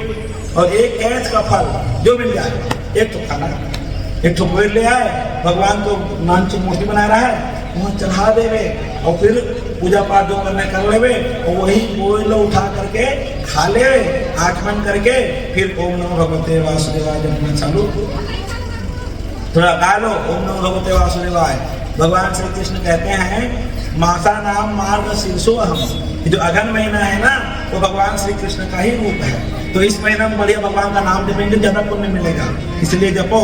और एक कैच का फल जो मिल जाए, एक तो खाना, एक तो बोइल ले आए, भगवान को नाम की मूर्ति बना रहा है वहाँ चढ़ा देवे और फिर पूजा पाठ जो करने कर लेवे और वही बोइल उठा करके खा ले, आँख बंद करके फिर ओम नमो भगवते वासुदेवाय जपना चालू। थोड़ा गा लो ओम नमो भगवते वासुदेवाय। भगवान श्री कृष्ण कहते हैं मासा नाम मार्ग शीर्षो अहम। जो अगन महीना है ना वो भगवान श्री कृष्ण का ही रूप है। तो इस महीना में बढ़िया भगवान का नाम जपेंगे ज्यादा पुण्य मिलेगा, इसलिए जपो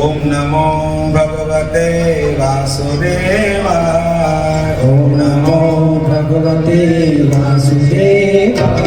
ओम नमो भगवते वासुदेवाय। ओम नमो भगवते वासुदेवाय।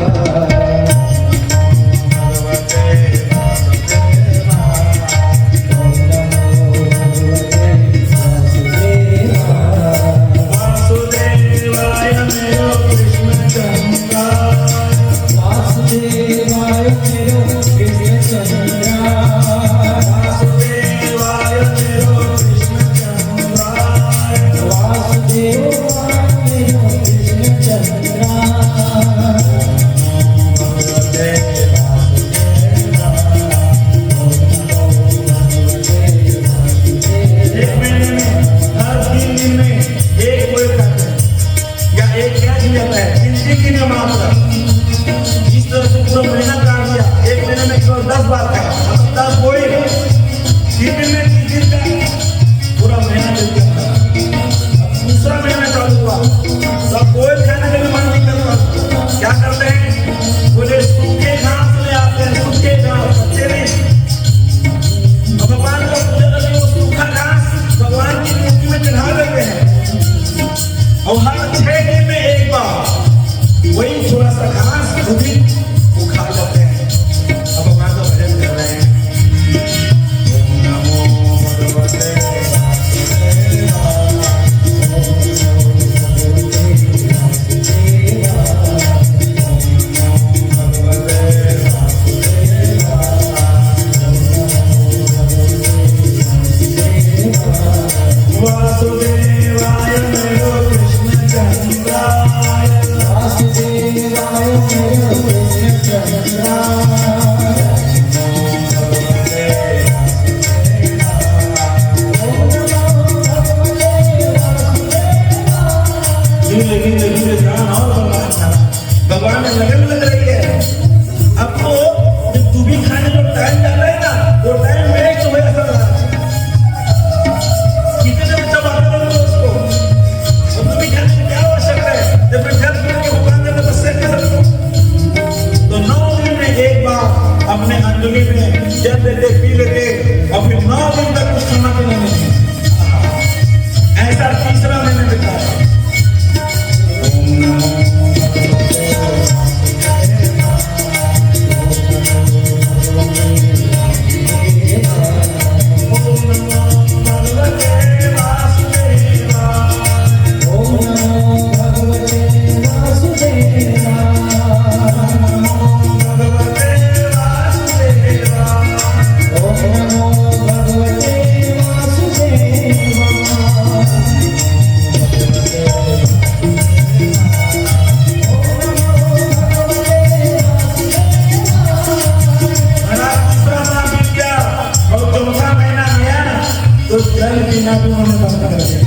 जल पीना भी उन्होंने बंद कर दिया।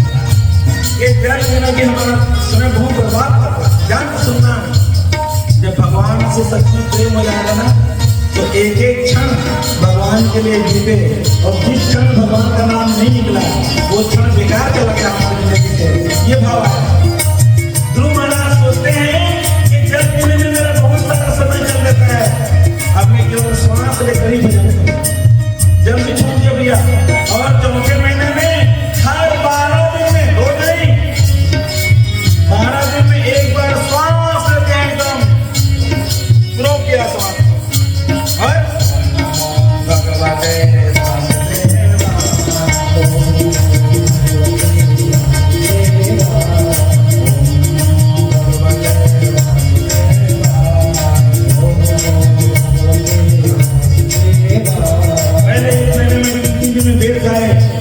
ये जल पीना भी हमारा समय बहुत बर्बाद करता है। ध्यान से सुनना, जब भगवान से सच में प्रेम हो जाएगा ना, तो एक एक क्षण भगवान के लिए जीवे, और जिस क्षण भगवान का नाम नहीं निकला वो क्षण बेकार चला गया हमारी जिंदगी से। ये भाव है। ध्रुव महाराज सोचते हैं कि जल पीने में मेरा बहुत सारा समय चल जाता है, अब मैं केवल श्वास लेकर ही भजन करूं। जब भी छूट दिया भैया, और चौथे महीने में हर 12 दिन में, रोज नहीं, 12 दिन में एक बार श्वास लेते हैं, एकदम रोक किया श्वास। और भगवते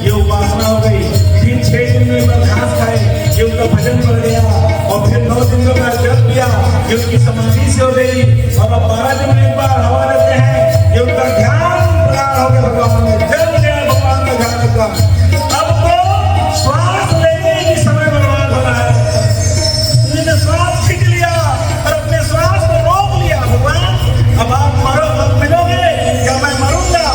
ये उपासना हो गई, फिर 6 दिन में एक बार घास खाए, ये उनका भजन बढ़ गया, और फिर 9 दिन में बार जप किया, ये उनकी समाधि से हो गई, और अब 12 दिन में एक बार हवा लेते हैं, ये उनका ध्यान प्रकार हो गया भगवान में, जल गया भगवान का ध्यान का। अब तो श्वास लेने की समय बर्बाद हो रहा है। उन्होंने श्वास खींच लिया और अपने श्वास को रोक लिया। भगवान अब आप मरो, अब मिलोगे या मैं मरूंगा,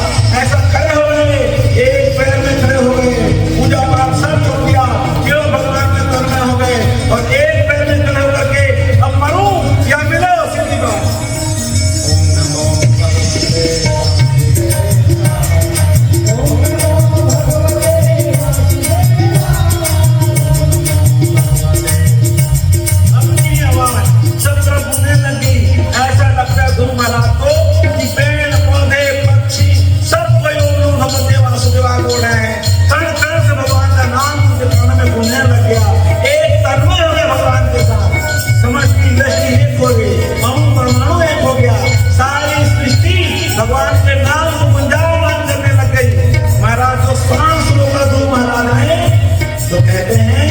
ऐसा खड़े हो गए, एक पैर में खड़े हो गए, पूजा पाठ सब छोड़ दिया, केवल भगवान में तन्मय हो गए, और एक पैर में खड़े होकर के अब मरूं या मिलो, सीधी बात। ओम नमो भगवते अपनी आवाज सब तरफ गूंजने लगी। ऐसा लगता है गुरु महाराज को कि पेड़ पौधे पक्षी सब कोई ओम नमो भगवते वासुदेवाय बोल रहे हैं। कण कण से भगवान का नाम उनके कानों में गूंजने लग गया। एक तन्मय हो गया भगवान के साथ, समष्टि दृष्टि एक हो गई, अणु परमाणु एक हो गया, सारी सृष्टि भगवान के नाम को गुंजायमान करने लग गई। महाराज जो सांस रोका गुरु महाराज ने, तो कहते हैं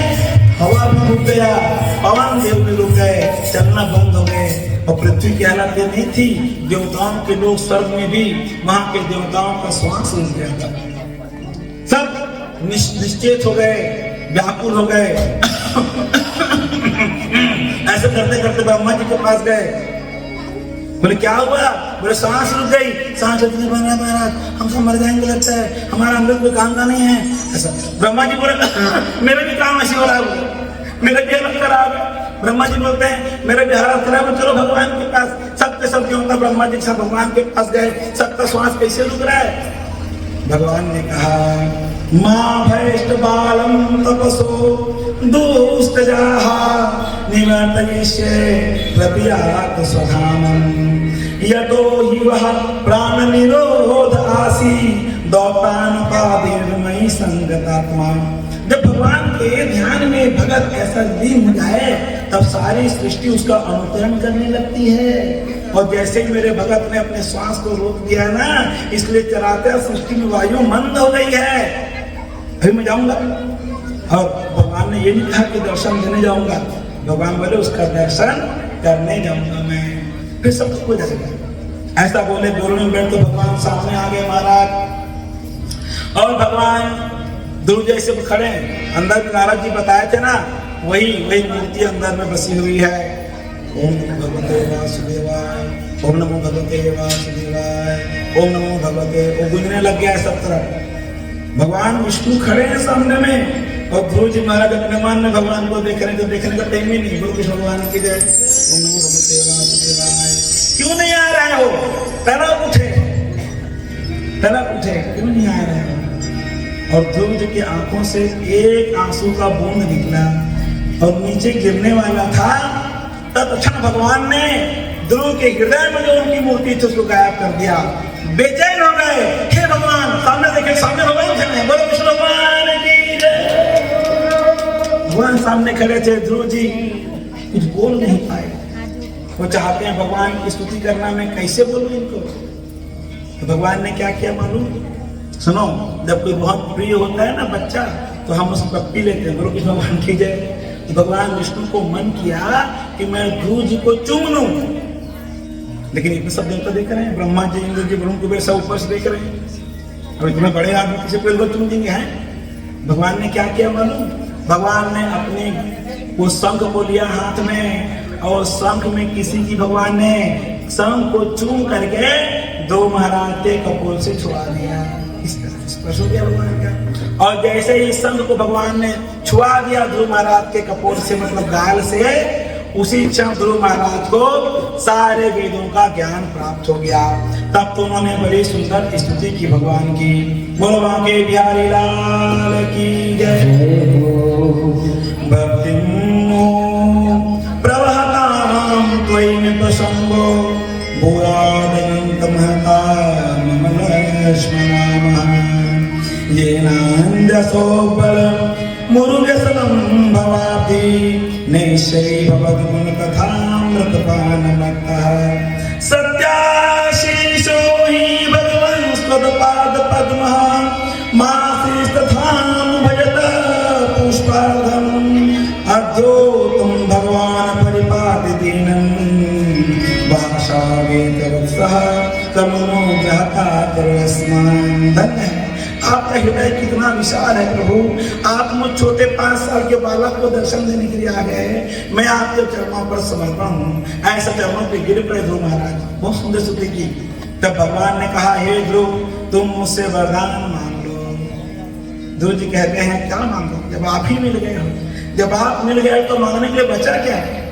हवा भी रुक गया, पवन देव भी रुक गए, चलना बंद हो गए, और पृथ्वी की हालत ये नहीं थी। देवताओं के लोग स्वर्ग में भी, वहां के देवताओं का श्वास रुक गया था, सब निश्चेत हो गए, व्याकुल हो गए। ऐसे करते करते ब्रह्मा जी के पास गए, बोले क्या हुआ? बोले सांस रुक गई। सांस रुकने पर महाराज हम सब मर जाएंगे लगता है, हमारा अमृत कोई काम का नहीं है। ऐसा ब्रह्मा जी बोले मेरे भी काम ऐसी हो रहा है, मेरे भी हालत खराब है। ब्रह्मा जी बोलते हैं मेरे भी हालत खराब है, चलो भगवान के पास। सबके सब क्यों होता, ब्रह्मा जी सब भगवान के पास गए, सबका श्वास कैसे रुक रहा है? भगवान ने कहा मां भैष्ट बालम तपसो दुष्ट जाहा निवर्तयिष्ये प्रपियात स्वधामं यतो हि वह प्राण निरोध आसी दौतान पादिर्मयि संगतात्मा। जब भगवान के ध्यान में भगत ऐसा लीन हो जाए, तब सारी सृष्टि उसका अनुकरण करने लगती है। और जैसे ही मेरे भगत ने अपने श्वास को रोक दिया ना, इसलिए चराचर सृष्टि में वायु मंद हो गई है। अभी मैं जाऊंगा, और भगवान ने ये नहीं कहा कि दर्शन देने जाऊंगा, भगवान बोले उसका दर्शन करने जाऊंगा मैं। फिर सब कुछ हो जाएगा। ऐसा बोले, बोलने में तो भगवान सामने आ गए महाराज, और भगवान ध्रुव जैसे खड़े अंदर में, नारद जी बताए थे ना, वही मूर्ति अंदर में बसी हुई है। ओम नमो भगवते वासुदेवाय, ओम नमो भगवते वासुदेवाय, ओम नमो भगवते। वो गूंजने लग गया है सब तरफ। भगवान विष्णु खड़े हैं सामने में, और ध्रुव जी महाराज अपने मन में भगवान को देख रहे हैं, तो देखने का टाइम ही नहीं। बोलो कृष्ण भगवान की जय। ओम नमो भगवते वासुदेवाय। क्यों नहीं आ रहे हो? तड़प उठे, क्यों नहीं आ रहे हो? और ध्रुव जी की आंखों से एक आंसू का बूंद निकला और नीचे गिरने वाला था। तत्क्षण भगवान ने ध्रुव के हृदय में जो उनकी मूर्ति थी उसको गायब कर दिया। बेचैन हो गए, हे भगवान सामने देखे, सामने भगवान खड़े हैं, बोलो कृष्ण भगवान की जय। भगवान सामने खड़े थे, ध्रुव जी कुछ बोल नहीं पाए। वो चाहते हैं भगवान की स्तुति करना, मैं कैसे बोलूं इनको? तो भगवान ने क्या किया मालूम? सुनो, जब कोई बहुत प्रिय होता है ना बच्चा, तो हम उसको पप्पी लेते हैं, बोलो कृष्ण भगवान की जय। तो भगवान विष्णु को मन किया कि मैं ध्रुव जी को चूम लूं, लेकिन इतने सब देवता देख रहे हैं, ब्रह्मा जी, इंद्र जी, वरुण कुबेर सब ऊपर से देख रहे हैं। अब इतने बड़े आदमी किसी को चूम देंगे हैं? भगवान ने क्या किया मालूम? भगवान ने अपनी वो शंख को लिया हाथ में और शंख में किसी की भगवान ने शंख को चूम करके ध्रुव महाराज के कपोल से छुआ दिया। इस तरह स्पर्श हो गया भगवान का। और जैसे ही शंख को भगवान ने छुआ दिया ध्रुव महाराज के कपोल से, मतलब गाल से, उसी क्षण ध्रुव महाराज को सारे वेदों का ज्ञान प्राप्त हो गया। तब तो उन्होंने बड़ी सुंदर स्तुति की भगवान की। बोलो बांके बिहारी लाल की जय। भक्तिं प्रवहतां त्वयि निपसंगो भूयादनन्तमहता मम लक्ष्मणामः। येनाञ्जसो बलं मुरुगसनं भवाब्धि नैषै भवद्गुणकथामृतपानमत्तः। सत्याशीषो हि भगवंस्त्वत्पादपद्मः मासीस्तथां भजत पुष्पार्धम्। अद्योतं भगवान् परिपाति दीनं भाषावेतवत्सः कमनोग्रहता करोऽस्मान्। धन्य है आपका हृदय कितना विशाल है प्रभु। आप मुझ छोटे 5 साल के बालक को दर्शन देने के लिए आ गए। मैं आपके चरणों पर समर्पण हूँ। ऐसा चरणों पे गिर पड़े ध्रुव महाराज। बहुत सुंदर स्तुति की। तब भगवान ने कहा, हे ध्रुव तुम मुझसे वरदान मांग लो। ध्रुव जी कहते हैं क्या मांगो, जब आप ही मिल गए हो, जब आप मिल गए तो मांगने के लिए बचा क्या है?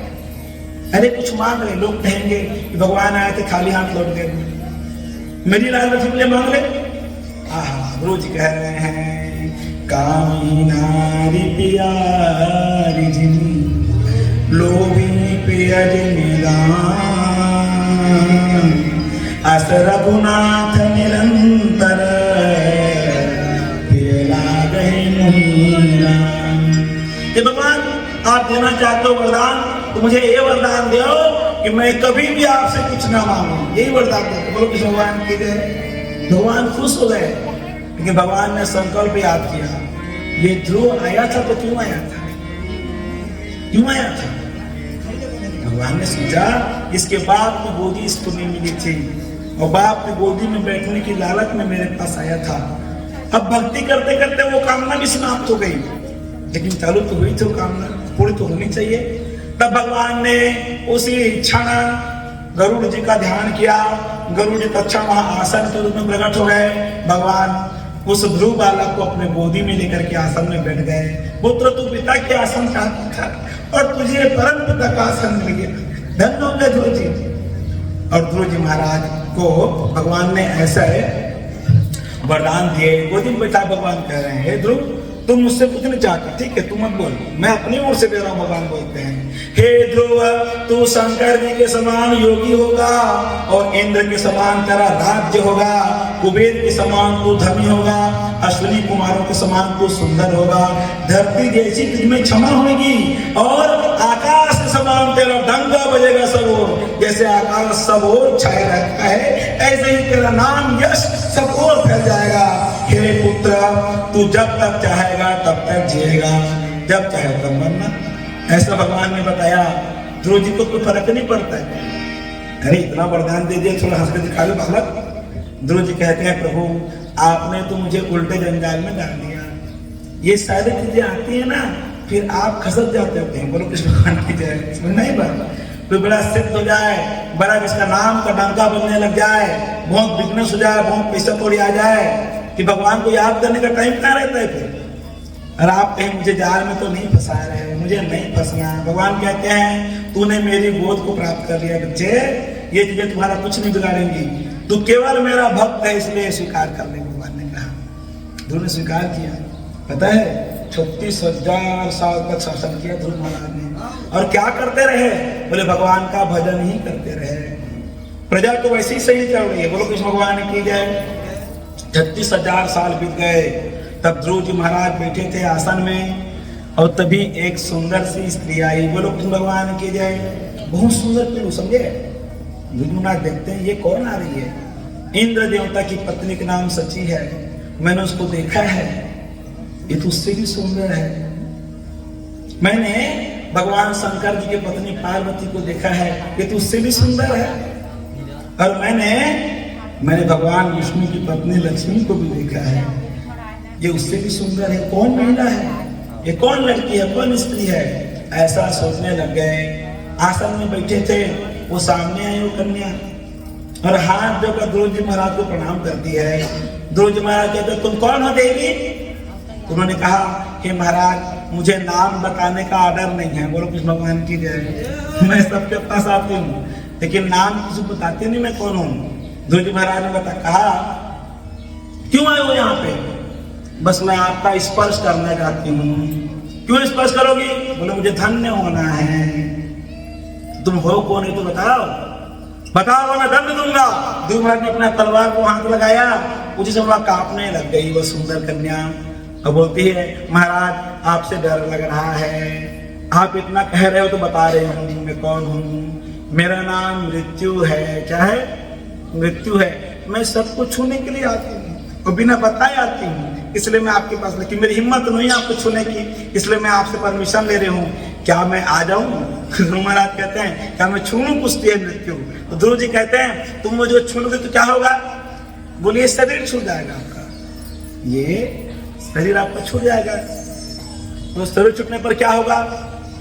अरे कुछ मांग रहे, लोग कहेंगे कि भगवान आए थे खाली हाथ लौट गए, मेरी लालच के लिए मांग ले। ध्रुव जी कह रहे हैं, कामी नारी प्यारी जिनी लोभी प्रिय निदान। अस रघुनाथ निरंतर ये भगवान आप देना चाहते हो वरदान, तो मुझे ये वरदान दो कि मैं कभी भी आपसे कुछ ना मांगू। यही वरदान दो। बोलो कि भगवान की जय। भगवान खुश हो गए, लेकिन भगवान ने संकल्प याद किया। ये ध्रुव आया था तो क्यों आया था? क्यों आया था? भगवान ने सोचा इसके बाप की गोदी इसको नहीं मिली थी और बाप की गोदी में बैठने की लालच में मेरे पास आया था। अब भक्ति करते करते वो कामना भी समाप्त हो गई, लेकिन चालू तो हुई थी, कामना पूरी तो होनी चाहिए। तब भगवान ने उसी क्षण गरुड़ जी का ध्यान किया। गरुड़ जी तत्क्षण वहां आसन के रूप में प्रकट हो गए। भगवान उस ध्रुव बालक को अपने गोदी में लेकर के आसन में बैठ गए। पुत्र तू पिता के आसन चाहता था और तुझे परम पिता का आसन मिल गया। धन्य हो गए ध्रुव जी। और ध्रुव जी महाराज को भगवान ने ऐसा वरदान दिए। गोदी में बैठा भगवान कह रहे हैं, हे ध्रुव तुम मुझसे कुछ नहीं चाहते, ठीक है तू मत बोल, मैं अपनी ओर से दे रहा हूं। भगवान बोलते हैं, हे ध्रुव तू शंकर जी के समान योगी होगा और इंद्र के समान तेरा राज्य होगा। कुबेर के समान तू धनी होगा, अश्विनी कुमारों के समान तू सुंदर होगा। धरती जैसी तुझमें क्षमा होगी और आकाश के समान तेरा डंका बजेगा सब ओर। जैसे आकाश सब ओर छाया रहता है, ऐसे ही तेरा नाम यश सब ओर फैल जाएगा। हे पुत्र तू जब तक चाहेगा तब तक जिएगा, जब चाहे तब मरना। ऐसा भगवान ने बताया। ध्रुव जी को कोई फर्क नहीं पड़ता है। अरे इतना वरदान दे दिया, थोड़ा हंस कर दिखा लो बालक। ध्रुव जी कहते हैं, प्रभु आपने तो मुझे उल्टे जंजाल में डाल दिया। ये सारी चीजें आती है ना, फिर आप खसक जाते होते हैं। बोलो कृष्ण भगवान की जय। नहीं बात, कोई बड़ा सिद्ध हो जाए, बड़ा जिसका नाम का डंका बनने लग जाए, बहुत बिजनेस हो जाए, बहुत पैसा कौड़ी आ जाए, कि भगवान को याद करने का टाइम कहाँ रहता है फिर? और आप कहीं मुझे जाल में तो नहीं फंसा रहे हो, मुझे नहीं फंसना। भगवान कहते हैं, तूने मेरी गोद को प्राप्त कर लिया बच्चे, ये चीजें तुम्हारा कुछ नहीं बिगाड़ेंगी, तू केवल मेरा भक्त है, इसलिए स्वीकार कर ले। भगवान ने कहा। ध्रुव ने स्वीकार किया। पता है 36,000 साल तक शासन किया ध्रुव महाराज ने। और क्या करते रहे? बोले भगवान का भजन ही करते रहे। प्रजा तो वैसे ही सही चल रही है। बोलो कृष्ण भगवान की जय। 36,000 साल बीत गए। तब ध्रुव जी महाराज बैठे थे आसन में और तभी एक सुंदर सी स्त्री आई। बोलो कृष्ण भगवान की जय। बहुत सुंदर पीलू, समझे? ध्रुव महाराज देखते हैं ये कौन आ रही है? इंद्र देवता की पत्नी का नाम सची है, मैंने उसको देखा है, ये तो उससे भी सुंदर है। मैंने भगवान शंकर जी की पत्नी पार्वती को देखा है, ये तो उससे भी सुंदर है। और मैंने भगवान विष्णु की पत्नी लक्ष्मी को भी देखा है, ये उससे भी सुंदर है, कौन महिला है, ये कौन लड़की है, कौन स्त्री है, ऐसा सोचने लग गए। आसन में बैठे थे, वो सामने आई वो कन्या और हाथ जोकर ध्रुव जी महाराज को प्रणाम करती है। ध्रुव जी महाराज कहते तुम कौन हो देवी? उन्होंने कहा कि महाराज मुझे नाम बताने का आर्डर नहीं है। बोलो कृष्ण भगवान की जय। मैं सबके पास आती हूँ लेकिन नाम किसी को बताते नहीं मैं कौन हूँ। ध्रुव जी महाराज ने कहा क्यों आए हो यहाँ पे? बस मैं आपका स्पर्श करना चाहती हूँ। क्यों स्पर्श करोगी? बोले मुझे धन्य होना है। तुम हो कौन है तो बताओ, बताओ मैं दंड दूंगा। ध्रुव महाराज ने अपना तलवार को हाथ लगाया, उसी से वह कांपने लग गई वह सुंदर कन्या और बोलती है महाराज आपसे डर लग रहा है, आप इतना कह रहे हो तो बता रहे हूँ मैं कौन हूँ। मेरा नाम मृत्यु है। क्या है? मृत्यु है। मैं सबको छूने के लिए आती हूँ और बिना बताए आती हूँ, इसलिए मैं आपके पास, लेकिन मेरी हिम्मत नहीं है आपको छूने की, इसलिए मैं आपसे परमिशन ले रही हूँ। क्या मैं आ जाऊं? ध्रुव महाराज कहते हैं क्या मैं छू लूं? पूछती है मृत्यु। तो ध्रुव जी कहते हैं तुम मुझे छू लोगे तो क्या होगा? बोलिए शरीर छूट जाएगा आपका, ये शरीर आपका छूट जाएगा। तो शरीर छूटने पर क्या होगा?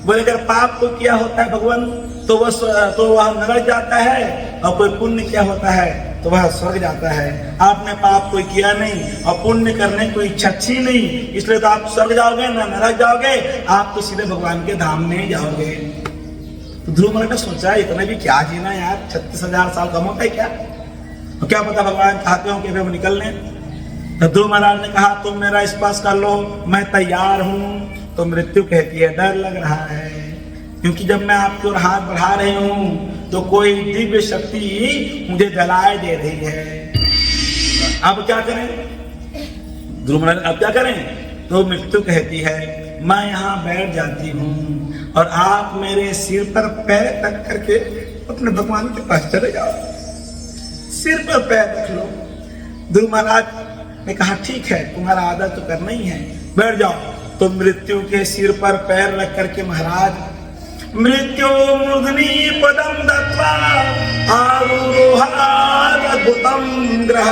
बोले अगर पाप को किया होता है भगवान तो वह नरक जाता है, और कोई पुण्य किया होता है तो वह स्वर्ग जाता है। आपने पाप कोई किया नहीं और पुण्य करने की इच्छा थी नहीं, इसलिए तो आप स्वर्ग जाओगे ना नरक जाओगे, आप तो सीधे भगवान के धाम में जाओगे। तो ध्रुव महाराज ने सोचा इतना भी क्या जीना यार, 36,000 साल कम होता है क्या? और क्या पता भगवान चाहते हो कि हम निकल लें। तो ध्रुव महाराज ने कहा तुम मेरा स्पर्श कर लो, मैं तैयार हूँ। तो मृत्यु कहती है डर लग रहा है, क्योंकि जब मैं आपकी ओर हाथ बढ़ा रही हूँ तो कोई दिव्य शक्ति मुझे जलाए दे रही है। अब क्या करें? ध्रुव महाराज अब क्या करें? तो मृत्यु कहती है मैं यहाँ बैठ जाती हूँ और आप मेरे सिर पर पैर रख करके अपने भगवान के पास चले जाओ। सिर पर पैर रख लो। ध्रुव महाराज ने कहा ठीक है, तुम्हारा आदर तो करना ही है, बैठ जाओ। तो मृत्यु के सिर पर पैर रख करके महाराज मृत्यु मूर्धनि पदम दत्वा आरूरोहार अद्भुतम ग्रह।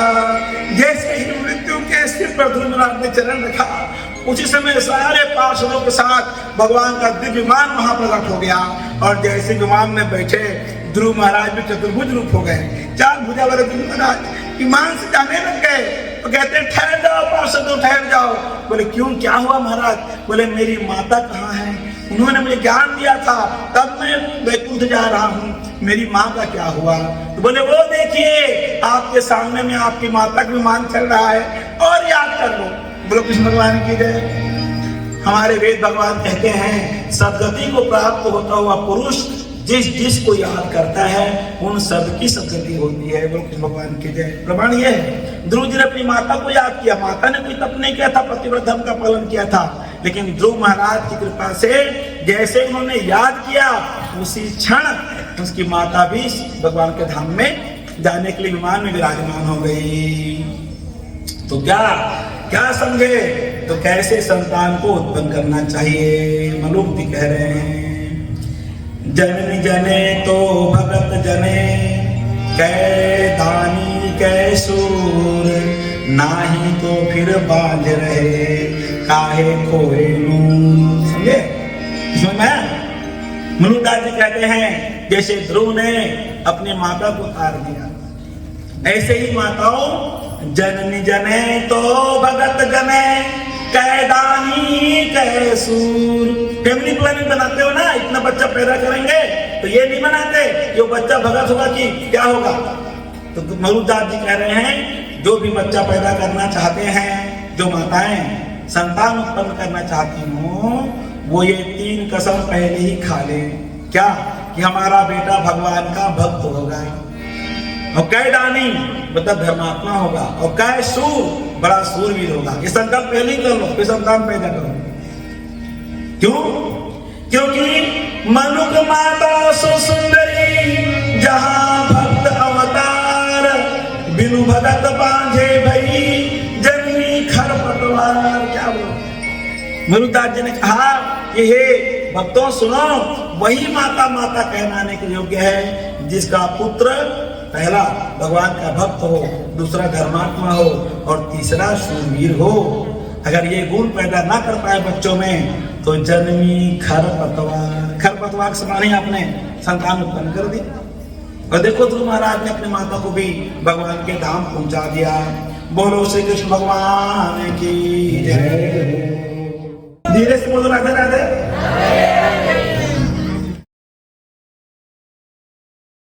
जैसे ही मृत्यु के सिर पर ध्रुव महाराज ने चरण रखा, उसी समय सारे पार्षदों के साथ भगवान का दिव्य विमान वहां प्रकट हो गया। और जैसे विमान में बैठे ध्रुव महाराज भी चतुर्भुज रूप हो गए। 4 भुजा वाले ध्रुव महाराज विमान से जाने लग गए। तो कहते हैं ठहर जाओ पार्षदों ठहर जाओ। बोले क्यों, क्या हुआ महाराज? बोले मेरी माता कहाँ है? उन्होंने मुझे ज्ञान दिया था तब मैं वैकुंठ जा रहा हूँ, मेरी माँ का क्या हुआ? तो बोले वो देखिए आपके सामने में आपकी माता का विमान चल रहा है और याद कर लो। बोलो कृष्ण भगवान की जय। हमारे वेद भगवान कहते हैं सदगति को प्राप्त होता हुआ पुरुष जिसको याद करता है उन सबकी सदगति होती है। बोलो कृष्ण भगवान की जय। प्रमाण ये है ध्रुव जी ने अपनी माता को याद किया। माता ने कोई तप नहीं किया था, पतिव्रत धर्म का पालन किया था, लेकिन ध्रुव महाराज की कृपा से जैसे उन्होंने याद किया उसी क्षण उसकी माता भी भगवान के धाम में जाने के लिए विमान में विराजमान हो गई। तो क्या समझे? तो कैसे संतान को उत्पन्न करना चाहिए? मनुक्ति कह रहे हैं जननी जने तो भगत जने, कै दानी कै सूर, नाही तो फिर बांझ रहे काहे खोए नूर। समझे? इसमें मनुदास जी कहते हैं जैसे ध्रुव ने अपनी माता को तार दिया, ऐसे ही माताओं जननी जने तो भगत जने, कै दानी कै सूर। फैमिली प्लानिंग बनाते हो ना, इतना बच्चा पैदा करेंगे तो ये नहीं बनाते जो बच्चा भगत होगा कि क्या होगा। तो मरुदास जी कह रहे हैं जो भी बच्चा पैदा करना चाहते हैं, जो माताएं संतान उत्पन्न करना चाहती हो, वो ये 3 कसम पहले ही खा ले। क्या? कि हमारा बेटा भगवान का भक्त होगा, और कै दानी मतलब धर्मात्मा होगा, और कै सूर बड़ा सूरवीर होगा। ये संकल्प पहले ही कर लो, फिर संतान पैदा करो। क्यों? क्योंकि मनुक माता सो सुंदरी, जहां भक्त अवतार, बिनु भगत बांझे भई जननी खरपतवार। क्या बोलो? मरुदास जी ने कहा कि हे भक्तों सुनो, वही माता माता कहलाने के योग्य है जिसका पुत्र पहला भगवान का भक्त हो, दूसरा धर्मात्मा हो और तीसरा शूरवीर हो। अगर ये गुण पैदा ना कर पाए बच्चों में तो जन्मी खरपतवार के समान ही आपने संतान उत्पन्न कर दी। और देखो ध्रुव महाराज ने अपने माता को भी भगवान के धाम पहुंचा दिया। बोलो श्री कृष्ण भगवान की जय। धीरे से बोलो राधे राधे।